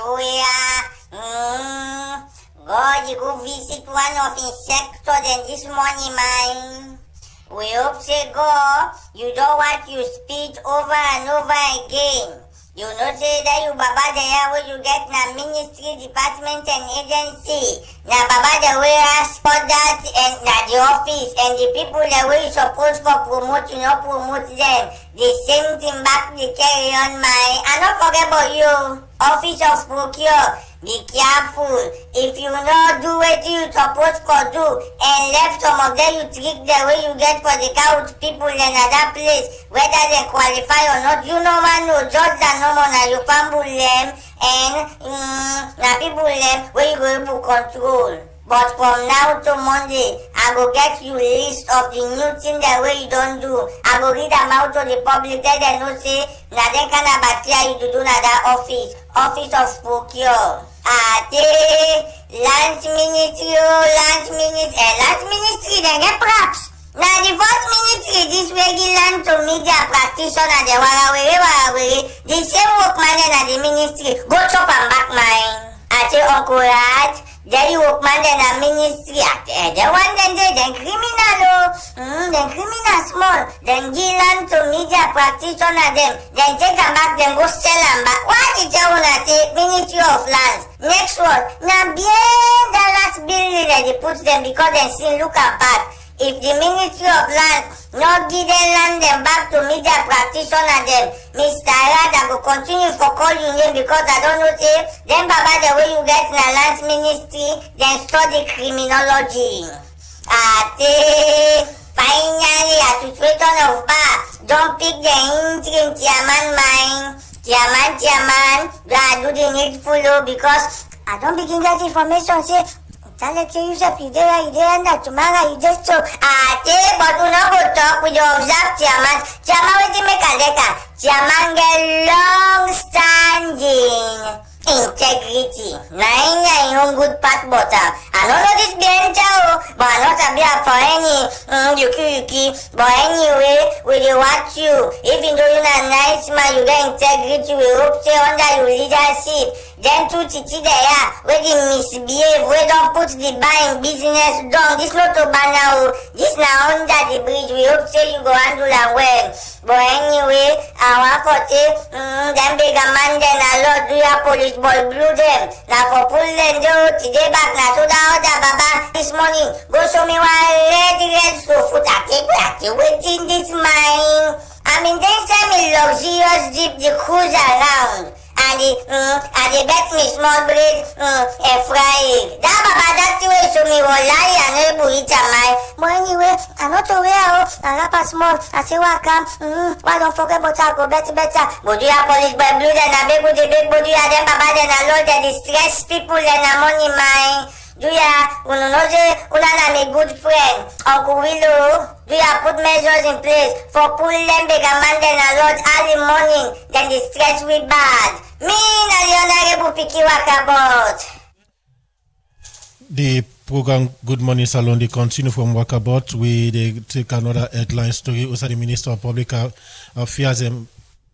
God, you go visit one of his sectors and this morning, man. We hope say God, you don't want you speak over and over again. You know say that you baba there where you get na ministry, department and agency. Na baba the way ask for that and na the office and the people the way you supposed for promote, you know promote them. The same thing back the carry on my. And don't forget about you, office of procure. Be careful. If you not do what you supposed to do and left some of them you trick the way you get for the couch people in another place, whether they qualify or not, you know man no just that no more now you fumble them and now people them where you go able to control. But from now to Monday, I go get you list of the new thing that way you don't do. I go read them out to the public that they know say, now they can have you to do that office of procure. Lunch ministry, then get props. Now the first ministry, this regular to media practitioner, the wara, the same workman at the ministry, go chop and back mine. I say, Uncle Raj, there you workman in a ministry at the one then criminal, then criminal small, then give to media practitioner them, then take them back, then go sell them back. What did you want to say? Ministry of Lands. Next one, now bien the last building that they put them because they still look apart. If the Ministry of Land not give them land them back to media practitioner them, Mr. Rad, I will continue for call you name because I don't know say, then Baba the way you get in the Lands Ministry, then study criminology. Finally, a situation of bar, don't pick the interim chairman mine. Chairman, I do the needful because I don't begin that information say, tell it to yourself, you there, and that tomorrow you just talk. But you know go talk with your observe chairman. Chairman, what do you make a letter? Chairman get long standing integrity. Nine good part butter. I don't know this being but I not a be for any yuki. But anyway, we will watch you. Even though you're a nice man, you get integrity. We hope stay under your leadership. Then two chichi there, where they misbehave, we don't put the buying business down. This not to ban now. This now under the bridge. We hope say you go handle and well. But anyway, I want to say, them big man then a lot do your police boy blue them. Now for pull them down today back now to the other baba this morning. Go show me one red so foot at it waiting this mine. I mean they send me luxurious jeep the cruise around. And they bet me small bread and fry it. That baba that way so me will lie and able eat a mine. But anyway, I'm not aware I have a small. I say what come? Why don't forget about I go better. But you have police by blue then a big body and then baba then a lot that distress people and a money mine. Do ya, una good friend, Uncle Willow, do ya put measures in place for pull them big and man then a lot early morning, then the stress we bad. Me na the honorable Piki Walkabout. The program Good Morning Salon, they continue from Walkabout. We take another headline story. Also, the Minister of Public Affairs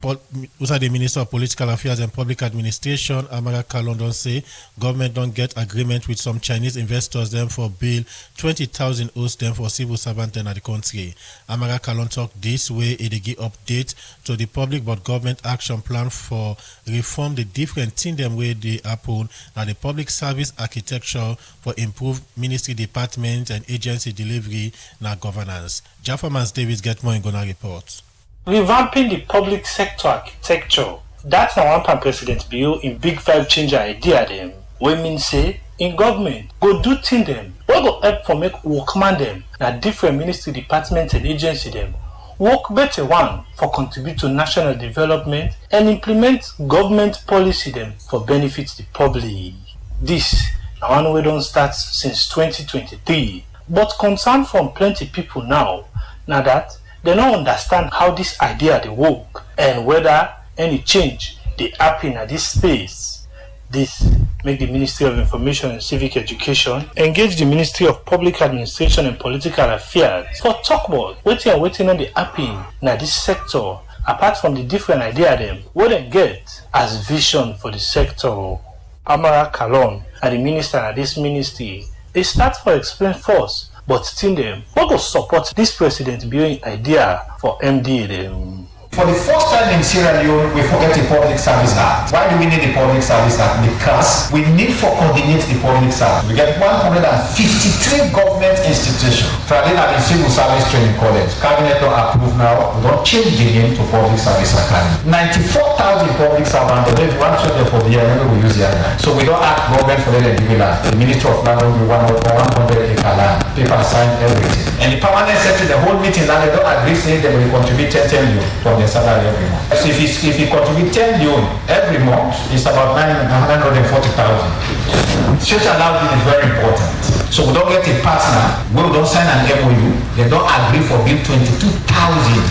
the Minister of Political Affairs and Public Administration, Amara Kalon, don't say government don't get agreement with some Chinese investors them for bill 20,000 owes them for civil servant in the country. Amara Kalon talk this way it give update to the public about government action plan for reform the different thing them way they happen and the public service architecture for improved ministry department and agency delivery na governance. Jaffa Davis get more in Gonna report. Revamping the public sector architecture. That's na one pan President Bio in Big Five changer idea them. We mean say in government go do thing them. We go help for make workman them na different ministry departments and agency them. Work better one for contribute to national development and implement government policy them for benefit the public. This na one we don't start since 2023, but concern from plenty people now. Now that they don't understand how this idea they work and whether any change they happen at this space. This make the Ministry of Information and Civic Education engage the Ministry of Public Administration and Political Affairs for talk about waiting on the happen na this sector apart from the different idea them what they get as vision for the sector. Amara Kalon and the minister at this ministry they start for explain first. But still them, what will support this president building idea for MD them? For the first time in Sierra Leone, we forget the Public Service Act. Why do we need the Public Service Act? Because we need to coordinate the public service. We get 153 government institutions. Trading at the Civil Service Training College. Cabinet don't approve now. We don't change the name to Public Service Academy. 94,000 public servants. There's 120 for the year. We use the other. So we don't ask government for the land. The Ministry of Land will be 100 acre land. People sign everything. And the permanent secretary, the whole meeting now they don't agree saying they will contribute 10 million from the salary every month. So if you contribute 10 million every month, it's about 940,000. Social housing is very important. So we don't get a partner, we don't sign an MOU, they don't agree for build 22,000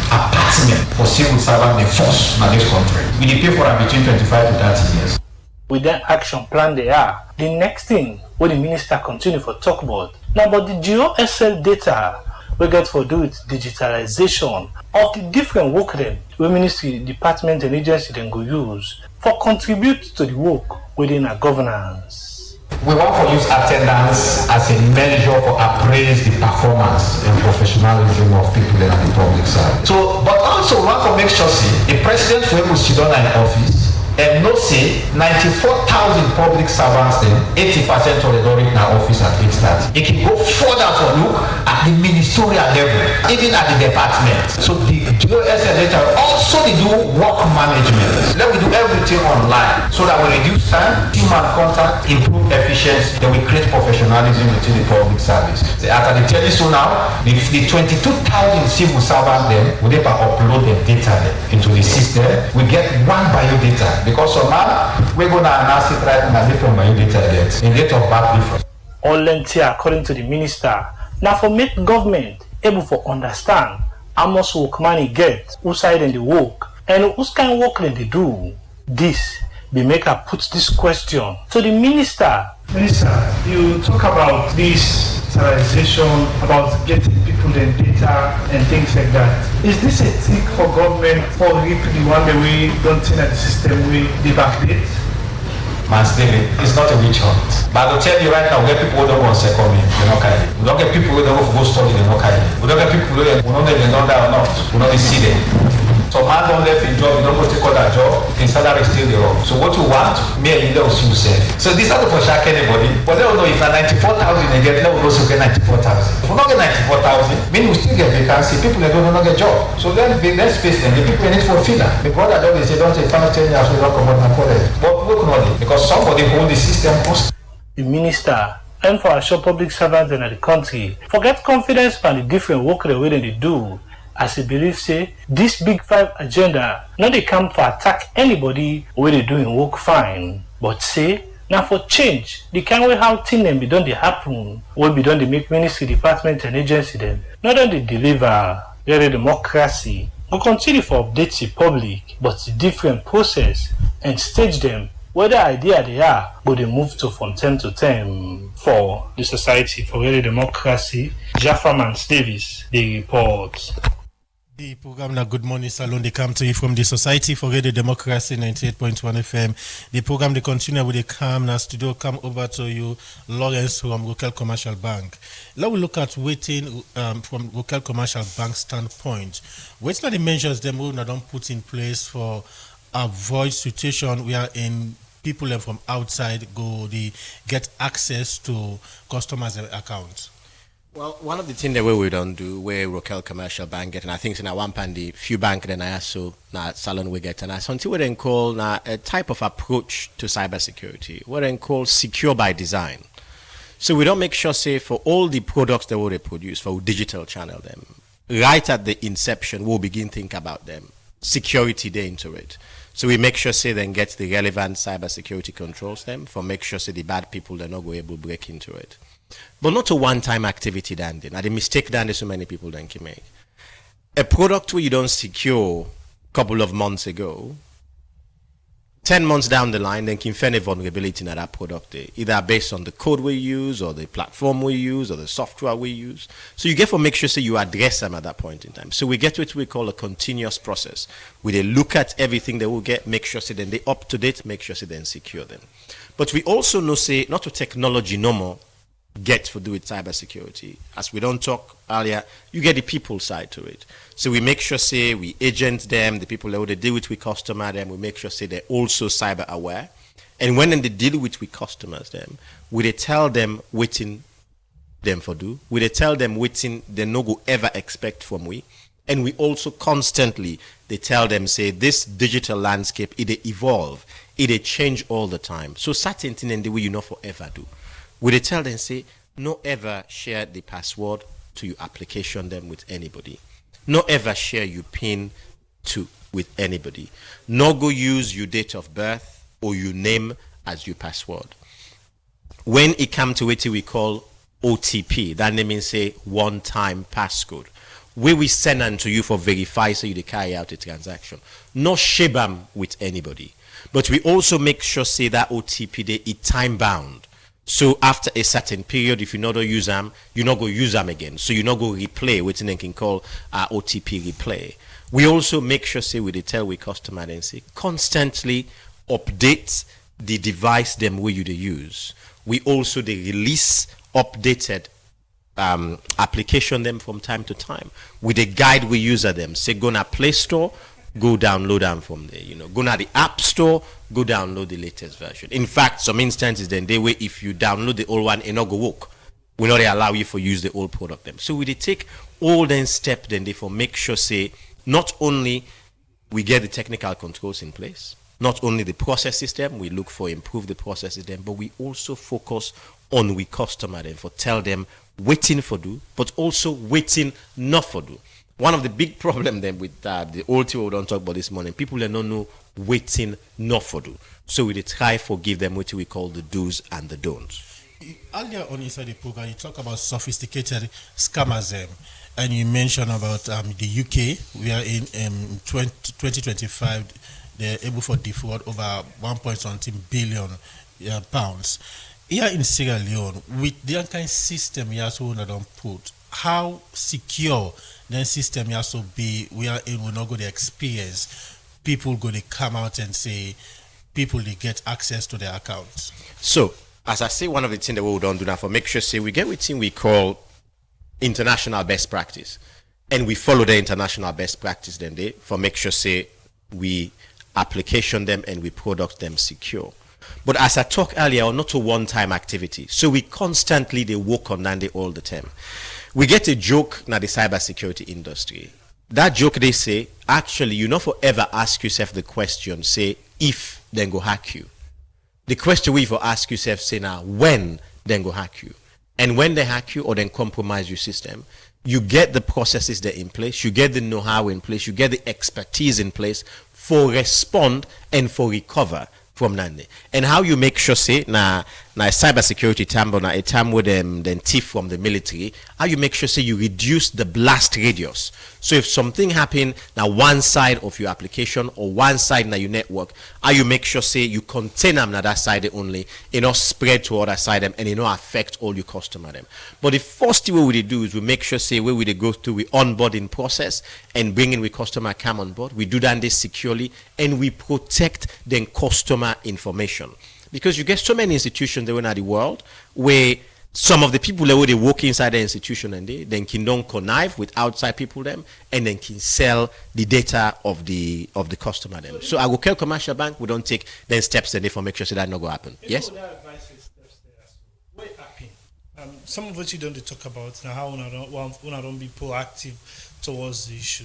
apartments for civil servants, the first in this country. We pay for them between 25 to 30 years. With that action plan they are, the next thing what the minister continue for talk about now about the GeoSL data we get for do with digitalization of the different work them we ministry department and agency then go use for contribute to the work within a governance. We want to use attendance as a measure for appraise the performance and professionalism of people in the public side. So, but also we want to make sure the president will sit down in office and not say 94,000 public servants then 80% of the in our office at 8:30. It can go further for look at the ministerial level, even at the department. So the GeoSL data also they do work management. Let we do everything online so that we reduce time, human contact, improve efficiency, then we create professionalism within the public service. So after they tell you so now, the 22,000 civil servants then we never upload the data into the system. We get one biodata. Because so now we're going to announce it right now different biodata date in date of birth difference. All length here according to the minister. Now for make government able to understand how much work money get, who side in the work, and whose kind of work they do. This be make her put this question to the minister. Minister, you talk about this digitalization, about getting people the data and things like that. Is this a trick for government for the one that we don't think that the system will be backdate? Daily, it's not a witch hunt. But I'll tell you right now, we get people who don't want to second me, they're not carrying. We don't get people who don't go for study, they're not carrying. We don't get people who don't know they're not there or not. We don't see them. So man don't left a job, you don't go take on that job, the salary is still the wrong. So what you want, me and you don't see yourself. So this is not for shock anybody, but they don't know if at 94,000 they get, they will also get 94,000. If we don't get 94,000, mean we still get vacancy, people they don't get job. So then let's face them, the people need for filler. The brother job they say don't take 5 10 years, we don't come out and call it. But look not it, because somebody hold the system host. The minister and for assure public servants in the country, forget confidence by the different work the way they do. As he believes say this big five agenda not they come for attack anybody where they doing work fine, but say now for change the kind way how things them be done they happen will be done they make ministry department and agency them not only deliver very democracy will continue for update the public but the different process and stage them whether idea they are but they move to from time to time. For the Society for Really Democracy, Jaffa Davis, the report. The program na Good Morning Salon, they come to you from the Society for Radio Democracy 98.1 FM. The program they continue with the calm na studio come over to you, Lawrence from Local Commercial Bank. Now we look at waiting from Local Commercial Bank standpoint. What's not the measures them we don't put in place for avoid situation where in people from outside go they get access to customers' accounts? Well, one of the things that we don't do, where Rokel Commercial Bank get, and I think it's in a one pan the few bank then I also na salon we get, and I something we then call na a type of approach to cybersecurity, what then call secure by design. So we don't make sure say for all the products that we produce for digital channel them, right at the inception we'll begin think about them, security there into it. So we make sure say then get the relevant cybersecurity controls them for make sure say the bad people they're not go able to break into it. But not a one-time activity, Dandy. Now, the mistake Dandy so many people then can make. A product where you don't secure a couple of months ago, 10 months down the line, then can find a vulnerability in that product there, either based on the code we use, or the platform we use, or the software we use. So you get to make sure so you address them at that point in time. So we get what we call a continuous process. We they look at everything they will get, make sure so then they up to date, make sure so then secure them. But we also know say not to technology no more get for do with cybersecurity. As we don't talk earlier, you get the people side to it. So we make sure say we agent them, the people that they deal with customer them, we make sure say they're also cyber aware. And when they deal with customers them, we they tell them waiting them for do, we they tell them waiting they no go ever expect from we. And we also constantly they tell them say this digital landscape it evolve, it change all the time. So certain thing in the way you know forever do. We tell them, say, no ever share the password to your application them with anybody. No ever share your PIN with anybody. No go use your date of birth or your name as your password. When it comes to what we call OTP, that name means say one-time passcode, where we send them to you for verify so you carry out a transaction. No share them with anybody. But we also make sure say that OTP they is time bound. So after a certain period, if you not use them, you not go use them again. So you not go replay, which they can call OTP replay. We also make sure say we tell we customer and say constantly update the device them where you use. We also they release updated application them from time to time with a guide we user them. Say go na Play Store, go download them from there. Go na the App Store, go download the latest version. In fact, some instances then they way if you download the old one, it not go work. We not allow you for use the old product them. So we take all then step then they for make sure say not only we get the technical controls in place, not only the process system, we look for improve the process system, but we also focus on we customer them for tell them waiting for do, but also waiting not for do. One of the big problem then with the old thing we don't talk about this morning, people that don't know waiting not for do. So we try for give them what we call the do's and the don'ts. Earlier on inside the program, you talk about sophisticated scammers, and you mentioned about the UK. We are in 2025. They're able to defraud over 1.something billion pounds. Here in Sierra Leone, with the kind of system you also don't put, how secure the system you also be? We are in. We're not going to experience people going to come out and say people they get access to their accounts. So, as I say, one of the things that we don't do now for make sure say we get what thing we call international best practice, and we follow the international best practice then they for make sure say we application them and we product them secure. But as I talked earlier, not a one-time activity. So we constantly they work on that all the time. We get a joke now the cybersecurity industry. That joke they say, actually, you not forever ask yourself the question, say, if then go hack you. The question we for ask yourself, say now, when then go hack you. And when they hack you or then compromise your system, you get the processes that in place, you get the know-how in place, you get the expertise in place for respond and for recover from Nande. And how you make sure say now now a cybersecurity term, but now a term with them then thief from the military, how you make sure say you reduce the blast radius. So if something happen now one side of your application or one side now your network, how you make sure say you contain them now that side only, not spread to other side them and affect all your customer them. But the first thing we do is we make sure say where we go through the onboarding process and bringing we customer come on board. We do that this securely and we protect the customer information. Because you get so many institutions there in the world where some of the people that they work inside the institution and they can don't connive with outside people them and then can sell the data of the customer them. So I will tell commercial bank we don't take then steps and for make sure that not go happen. Yes. Some of what you don't talk about now, how una don't be proactive towards the issue.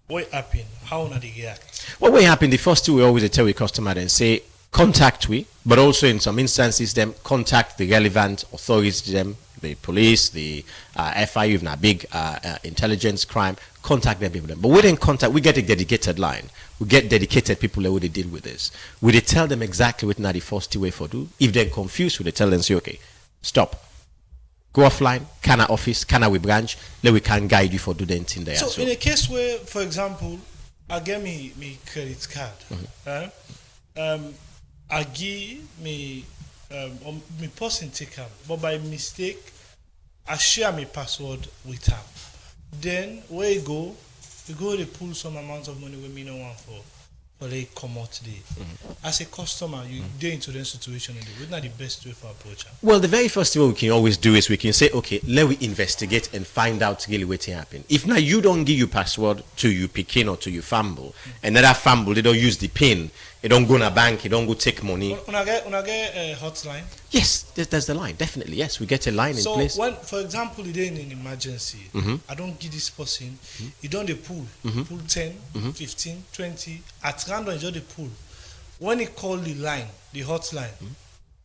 What happened? How una they react? What will happen? The first two we always tell the customer and say contact we, but also in some instances them contact the relevant authorities, them the police, the FIU, if not big intelligence crime, contact them people. But within contact, we get a dedicated line. We get dedicated people that would deal with this. We they tell them exactly what the first way for do. If they're confused, we they tell them say okay, stop. Go offline, can our office, can our branch, then we can guide you for doing thing there. So in a case where, for example, I get me credit card, I give me person take am, but by mistake I share my password with am. Then where you go they pull some amount of money with me no one for they come out today. As a customer, you get into the situation and it's not the best way for approach. Well, the very first thing we can always do is we can say, okay, let we investigate and find out really what happened. If now you don't give your password to your Pekin or to your Famble, and that Famble they don't use the PIN, they don't go to a bank, they don't go take money. Una get a hotline? Yes, there's the line, definitely. Yes, we get a line in place. So when, for example, you're in an emergency, I don't give this person, you don't the pull 10, 15, 20, at random you just the pull. When you call the line, the hotline,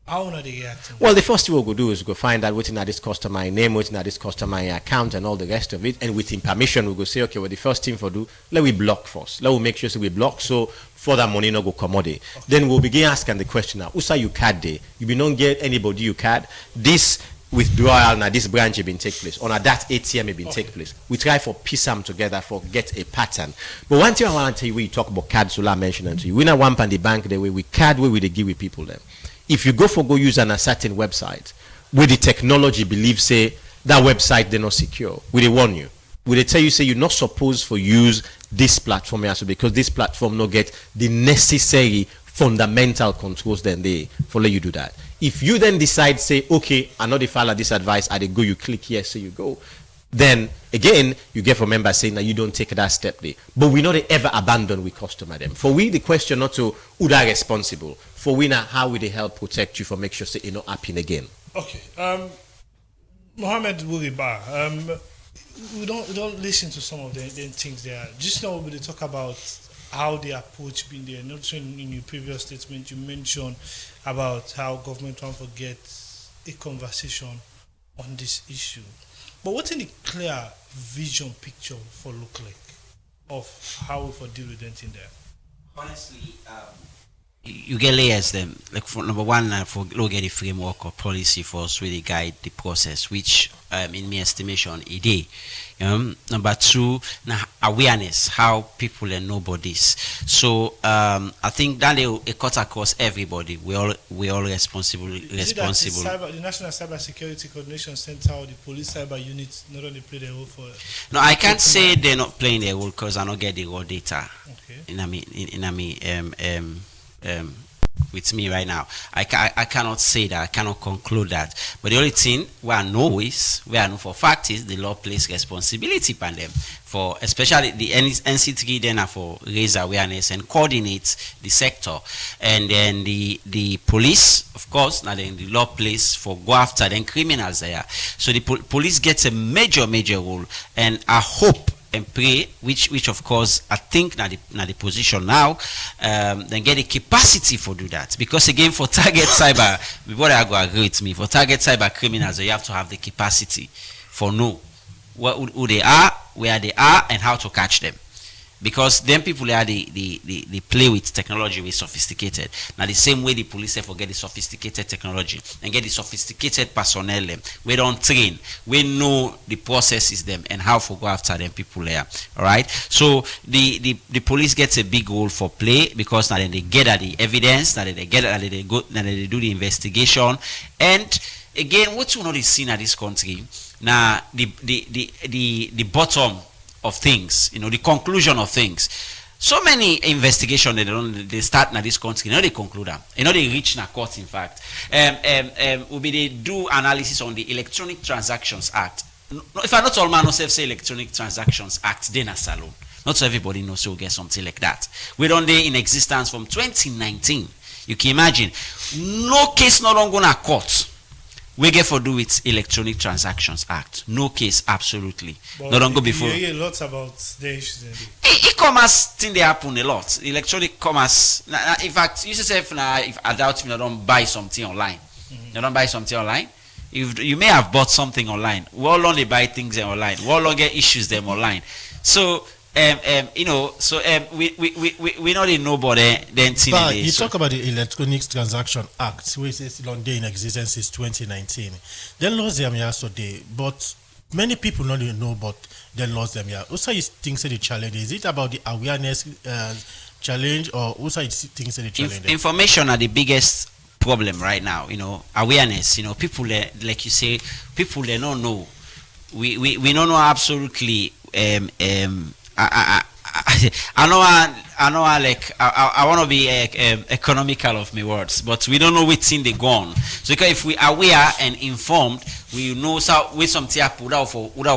how are they reacting? Well, the first thing we'll go do is go find out what's in this customer name, what's in this customer account, and all the rest of it. And with him permission, we'll go say, okay, well, the first thing for do, let we block first. Let we make sure so we block so further money no go commodity. Okay. Then we'll begin asking the question now, who's you card day? You be not get anybody you card. This withdrawal now this branch have been take place. Or now that ATM have been take place. We try for piece them together for get a pattern. But one thing I want to tell you when you talk about card Solar mentioned to you, we not one pan the bank the way we card where we they give with people them. If you go use on a certain website where the technology believes say that website they're not secure, will they warn you? Will they tell you say you're not supposed to use this platform also because this platform not get the necessary fundamental controls then they for let you do that. If you then decide say okay, I know the follow this advice, I go you click here so you go. Then again you get from members saying that you don't take that step there. But we not ever abandon we customer them. For we the question not to who are responsible. For we now how will they help protect you for make sure say it not happen again. Okay. Mohammed Wuriba, we don't listen to some of the things there. Just now we talk about how the approach been there. Not in your previous statement you mentioned about how government want to get a conversation on this issue. But what's in the clear vision picture for look like of how we for deal with anything there? Honestly, you get layers them. Like for number one, for look at the framework or policy for us really guide the process, which in my estimation it is. Number two, now awareness how people know about this. So I think that it cut across everybody. We all responsible. The National Cyber Security Coordination Center or the police cyber units not only play their role for. No, I can't say they're not playing their role because I don't get the raw data. Okay. With me right now, I cannot say that. I cannot conclude that. But the only thing we know for fact is the law places responsibility upon them for, especially the NC3 then for raise awareness and coordinate the sector, and then the police, of course, now then the law plays for go after then criminals there. So the police gets a major role, and I hope and pray, which of course I think now the position now, then get the capacity for do that. Because again, for target cyber, before I go agree with me, for target cyber criminals, you have to have the capacity for know who they are, where they are, and how to catch them. because them people there they play with technology with sophisticated. Now the same way the police have forget the sophisticated technology and get the sophisticated personnel them. We don't train. We know the processes them and how to go after them people there. All right. So the police gets a big role for play because now then they gather the evidence, now they gather, now they go, now they do the investigation, and again, what you know is seen at this country now the bottom of things, you know, the conclusion of things. So many investigations they start in this country, you know, they conclude them, you know, they reach in a court. In fact, will be they do analysis on the Electronic Transactions Act. If I not all man say Electronic Transactions Act, then a salon. Not so everybody knows so get something like that. We don't they in existence from 2019. You can imagine, no case no longer in a court. We get for do with Electronic Transactions Act. No case, absolutely. But No longer before. You hear a lot about the issues. E-commerce thing they happen a lot. Electronic commerce. In fact, you yourself now, if I doubt you don't buy something online. You don't buy something online. If you may have bought something online. We all only buy things online. We all get issues them online. So you know, so we not in nobody then see But the you so. talk about the Electronic Transaction Act, which is long day in existence since 2019. Then laws them yesterday, but many people not even know about the laws them here. Also, you think say the challenge is it about the awareness challenge, or also you think say the challenge? Information are the biggest problem right now. You know, awareness. You know, people like you say, people they don't know. We don't know absolutely. I know. Like I want to be economical of my words, but we don't know what's in the gone. So because if we are aware and informed, we know so with something happen without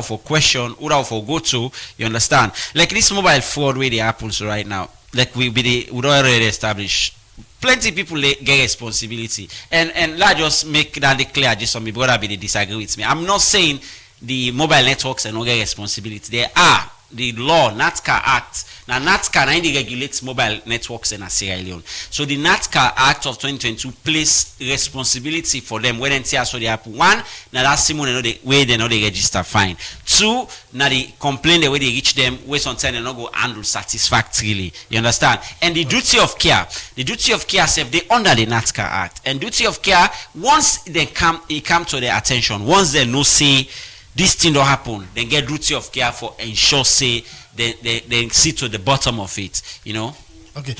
for question, without for go to. You understand? Like this mobile fraud where the happens right now. Like we already established. Plenty people get responsibility, and let just make that clear. Just some brother be they disagree with me. I'm not saying the mobile networks are not get responsibility. They are. The law, NATCA Act. Now, NATCA regulates mobile networks in Sierra Leone. So, the NATCA Act of 2022 place responsibility for them when they say so they have one, now that's the way they know they register fine. Two, now they complain the way they reach them, where sometimes they not go handle satisfactorily. You understand? And the duty of care self they under the NATCA Act. And duty of care, once it come to their attention, once they know say this thing don't happen, then get duty of care for ensure say they see to the bottom of it, you know. Okay,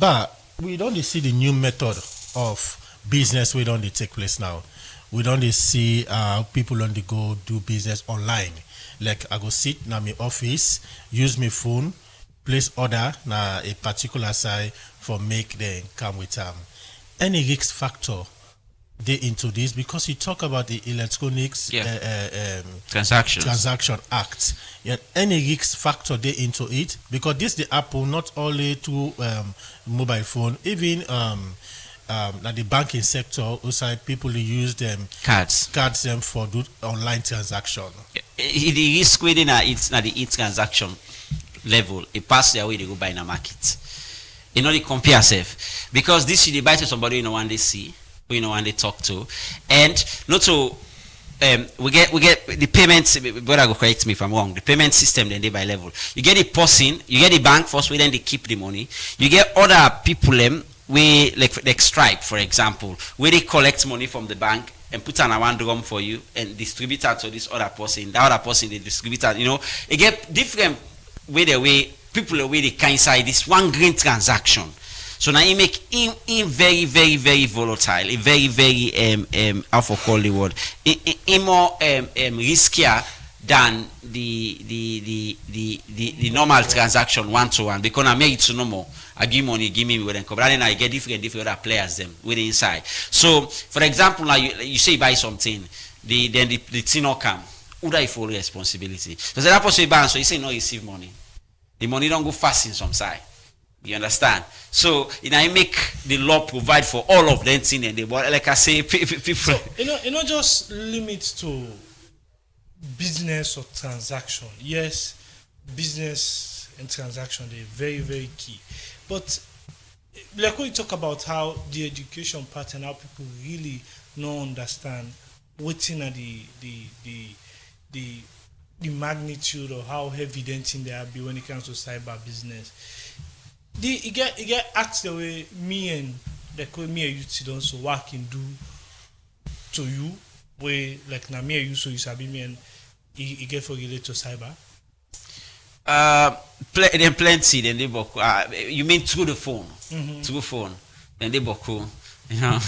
but we don't see the new method of business. We don't take place now. We don't see people on the go do business online. Like I go sit na my office, use my phone, place order na a particular side for make them come with any risk factor. They into this because you talk about the Electronic Transaction Act. Yeah, any risk factor they into it because this the Apple not only to mobile phone, even like the banking sector outside people use them cards them for do online transaction. The risk within it's not the transaction level. It pass their way they go buy in a market. You know they compare safe because this you buy to somebody you know one they see. You know, and they talk to, and not to we get the payments. Brother, go correct me if I'm wrong. The payment system then they by level. You get the person, you get the bank first, where then they keep the money. You get other people we like Stripe, for example, where they collect money from the bank and put on a one drum for you and distribute it to this other person. That other person they distribute it. You know, you get different way people they can inside this one green transaction. So now it make him very, very, very volatile, very, very how for call the word, more riskier than the normal transaction one-to-one because I make it to normal. I give money, give me with them. But then I get different other players them with the inside. So for example, now you say you buy something, then the thing not come. Who do I full responsibility? Because that person buy so you say no receive money. The money don't go fast in some side. You understand? So, I make the law provide for all of them thing and they like I say people so, you know just limit to business or transaction. Yes, business and transaction they're very, very key. But like when you talk about how the education part and how people really don't understand what's in the the magnitude or how heavy denting they are be when it comes to cyber business. It get asked the way me and you sit down, so what I can do to you, where like now me and you, so you sabi me and it get for related to cyber. Then plenty. Then they book. You mean through the phone? Through phone. Then they book. You know,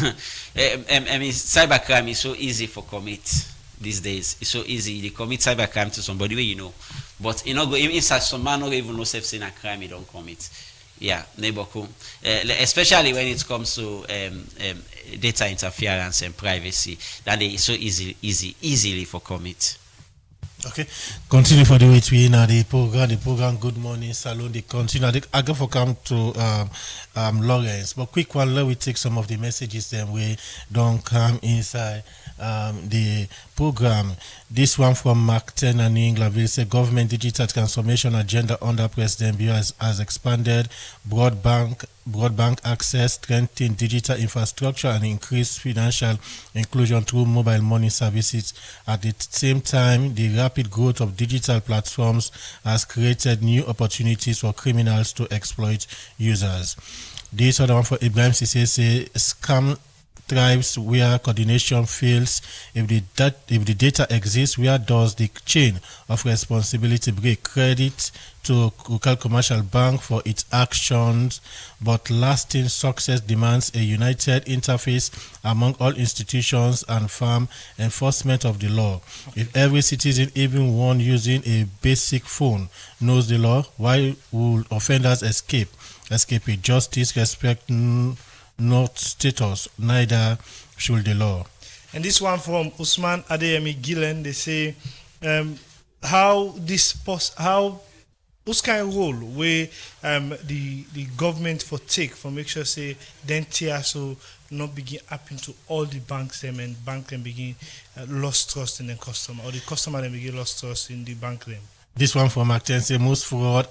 I mean, cybercrime is so easy for commit these days. It's so easy. They commit cybercrime to somebody where you know, but you know, go inside some man not even know self saying a crime he don't commit. Yeah, neighborhood, especially when it comes to data interference and privacy, that is so easily for commit. Okay, continue for the way we in the program Good Morning Salon. They continue. I go for come to Lawrence, but quick one. Let we take some of the messages then we don't come inside the program. This one from Mark Turner in England. Will say government digital transformation agenda under President Bio has expanded broadband access, strengthen digital infrastructure, and increase financial inclusion through mobile money services. At the same time, the rapid growth of digital platforms has created new opportunities for criminals to exploit users. This other one for Ibrahim Sisse, scam thrives where coordination fails. If the data exists, where does the chain of responsibility break? Credit to Local Commercial Bank for its actions, but lasting success demands a united interface among all institutions and firm enforcement of the law. If every citizen, even one using a basic phone, knows the law, why will offenders escape it? Justice, respect not status, neither should the law. And this one from Usman Adeyemi Gillen, they say, how whose kind of role where the government for take for make sure say then TSO not begin happen to all the banks them and bank them begin lost trust in the customer, or the customer then begin lost trust in the bank them. This one from Mackenzie, most fraud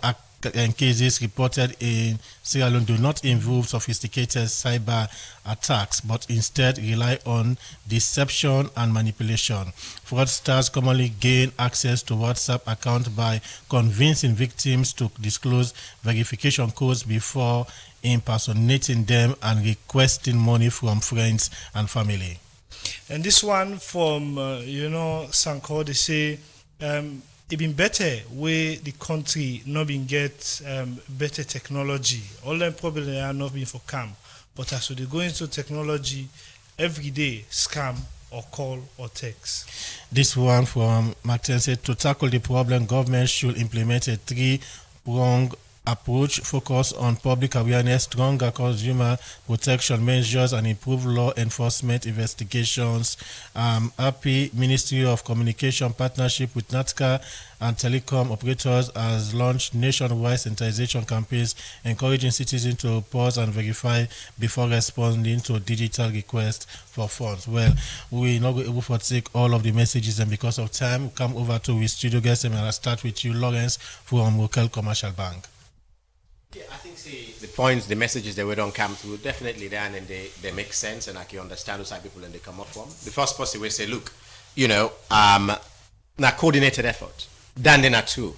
and cases reported in Sierra Leone do not involve sophisticated cyber attacks, but instead rely on deception and manipulation. Fraudsters commonly gain access to WhatsApp accounts by convincing victims to disclose verification codes before impersonating them and requesting money from friends and family. And this one from Sanko, they say it been better where the country not been get better technology. All them probably are not been for scam, but as they go into technology every day, scam or call or text. This one from Martin said, to tackle the problem, government should implement a three-pronged approach, focus on public awareness, stronger consumer protection measures, and improve law enforcement investigations. Happy Ministry of Communication partnership with NATCA and telecom operators has launched nationwide sensitization campaigns encouraging citizens to pause and verify before responding to digital requests for funds. Well, we're not able to take all of the messages, and because of time, come over to our studio guest, and I'll start with you, Lawrence, from Local Commercial Bank. Yeah, I think the points, the messages that we don't come through, definitely there, and they make sense, and I can understand those side people and they come up from. The first person will say, look, now coordinated effort, then there are two.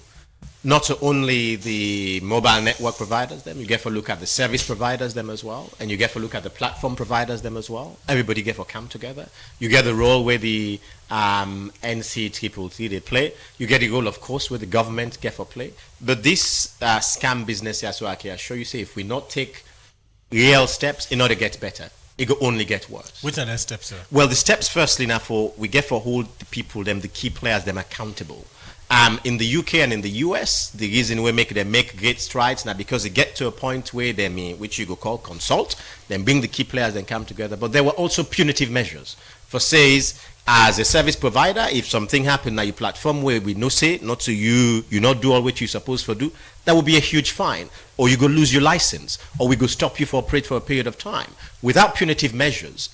Not only the mobile network providers, them, you get to look at the service providers, them as well, and you get to look at the platform providers, them as well. Everybody get to come together. You get the role where the NCTTT they play. You get the role, of course, where the government get to play. But this scam business, so I can assure you, say, if we not take real steps, in order to get better, it will only get worse. Which are the steps, sir? Well, the steps, firstly, now we get to hold the people, them, the key players, them accountable. In the UK and in the US, the reason we make great strides now because they get to a point where they which you go call consult, then bring the key players and come together. But there were also punitive measures for says as a service provider, if something happened now your platform where we no say not to you not do all what you're supposed to do, that would be a huge fine, or you go lose your license, or we go stop you for operate for a period of time. Without punitive measures,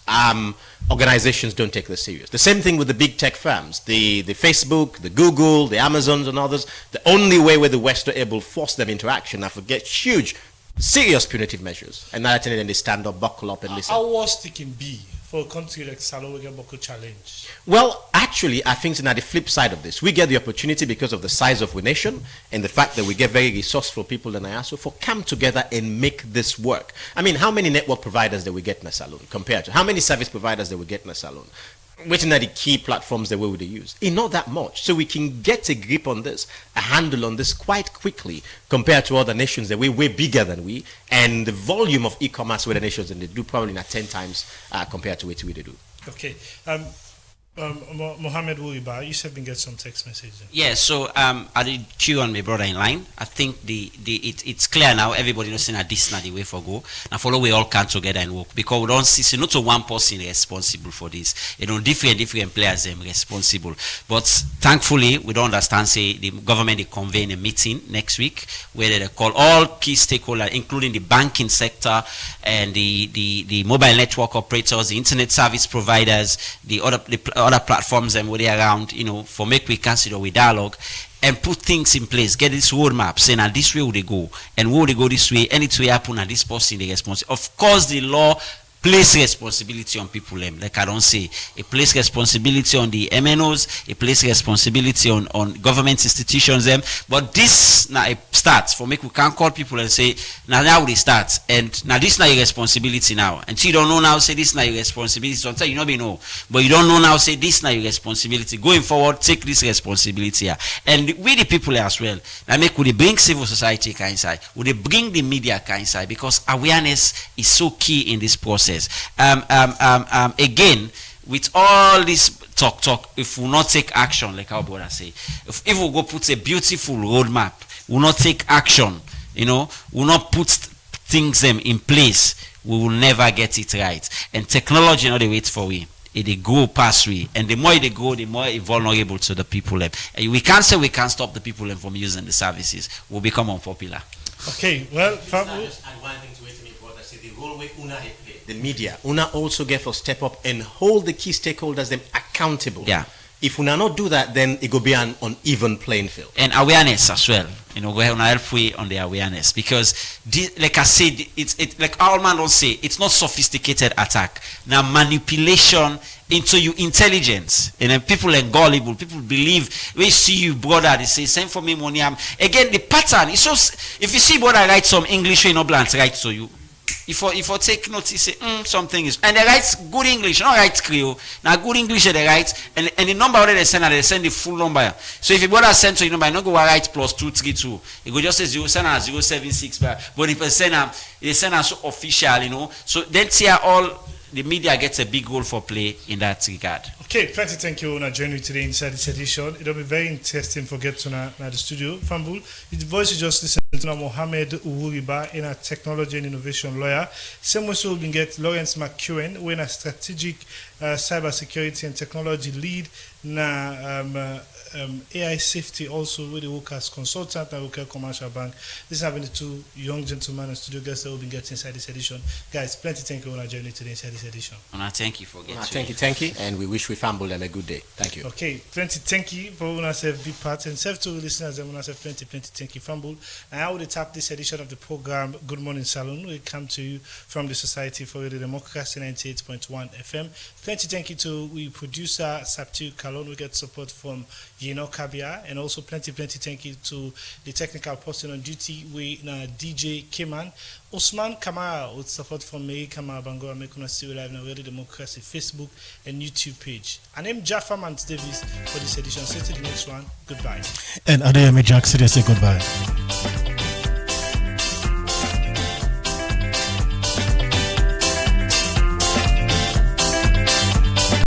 organizations don't take this serious. The same thing with the big tech firms, the Facebook, the Google, the Amazons and others. The only way where the West are able to force them into action, I forget huge, serious punitive measures. And then they stand up, buckle up and listen. How worst it can be for a country like Salon, we get Boko challenge? Well, actually, I think now the flip side of this, we get the opportunity because of the size of our nation and the fact that we get very resourceful people in IASO for come together and make this work. I mean, how many network providers that we get in a salon compared to how many service providers that we get in a salon? Which are the key platforms that we would use? Not that much. So we can get a grip on this, a handle on this quite quickly compared to other nations that we're way bigger than we, and the volume of e-commerce with the nations and they do probably not 10 times compared to what we do. Okay. Mohammed Wuriba, you said we get some text messages. Yeah, so I did queue on my brother in line. I think it's clear now. Everybody knows that this is not the way for go. Now follow we all come together and work because we don't see not one person responsible for this. Different players them responsible. But thankfully we don't understand. Say the government they convene a meeting next week where they call all key stakeholders, including the banking sector and the mobile network operators, the internet service providers, the other platforms and where they around, for make we consider we dialogue and put things in place, get this roadmap, saying now this way would they go, and will they go this way, and it will happen, and this person the responsibility. Of course, the law place responsibility on people, like I don't say, it place responsibility on the MNOs, it place responsibility on government institutions, but this now it starts for make we can call people and say, now they start, and now this now your responsibility now, and so you don't know now, say this now your responsibility, sometimes you know, but you don't know now, say this now your responsibility, going forward, take this responsibility here, and we the people as well, now make we bring civil society inside, would they bring the media inside, because awareness is so key in this process. Again, with all this talk, if we not take action, like our brother say, if we go put a beautiful roadmap, we not take action, we not put things in place, we will never get it right. And technology not the wait for we. It go past we, and the more they go, the more vulnerable to the people. And we can't say we can't stop the people from using the services. We'll become unpopular. Okay, well, the media, Una also get to step up and hold the key stakeholders them accountable. Yeah. If Una not do that, then it will be an uneven playing field. And awareness as well. Go ahead and help we on the awareness, because like I said, it's like our man don't say, it's not sophisticated attack. Now manipulation into your intelligence, and then people are gullible. People believe we see you brother, they say send for me money. Again, the pattern is so. If you see brother write some English, no blunt write to you. If I take notice, say something is, and they write good English, not write Creole. Now good English they write, and the number they send the full number. So if you brother send to your number, not go write +232. You go just say 076, but if they send us official, So then see all the media gets a big role for play in that regard. Okay, plenty thank you for joining me today inside this edition. It'll be very interesting for get to the studio. Fambul, the voice you just listened to Mohammed Uwuriba, in a technology and innovation lawyer. Same way so we can get Lawrence McEwen, who is a strategic cybersecurity and technology lead na AI safety also with the work as consultant and work at Commercial Bank. This is having the two young gentlemen and studio guests that will be getting inside this edition. Guys, plenty thank you for joining today inside this edition. Thank you for getting. Thank you, and we wish we Fambul them a good day. Thank you. Okay, plenty thank you for yourself be part and self to listeners and yourself plenty thank you Fambul. And I will tap this edition of the program Good Morning Salon. We come to you from the Society for Radio Democracy 98.1 FM. Plenty thank you to we producer Saptiu Kalon. We get support from Kabia, and also plenty thank you to the technical person on duty with DJ Keman. Osman Kamara with support from Mary Kamara Bangor. Make us see live now Radio Democracy Facebook and YouTube page. And I'm Jaffa Mans Davis for this edition. See you to the next one. Goodbye. And Adeyemi Jackson say goodbye.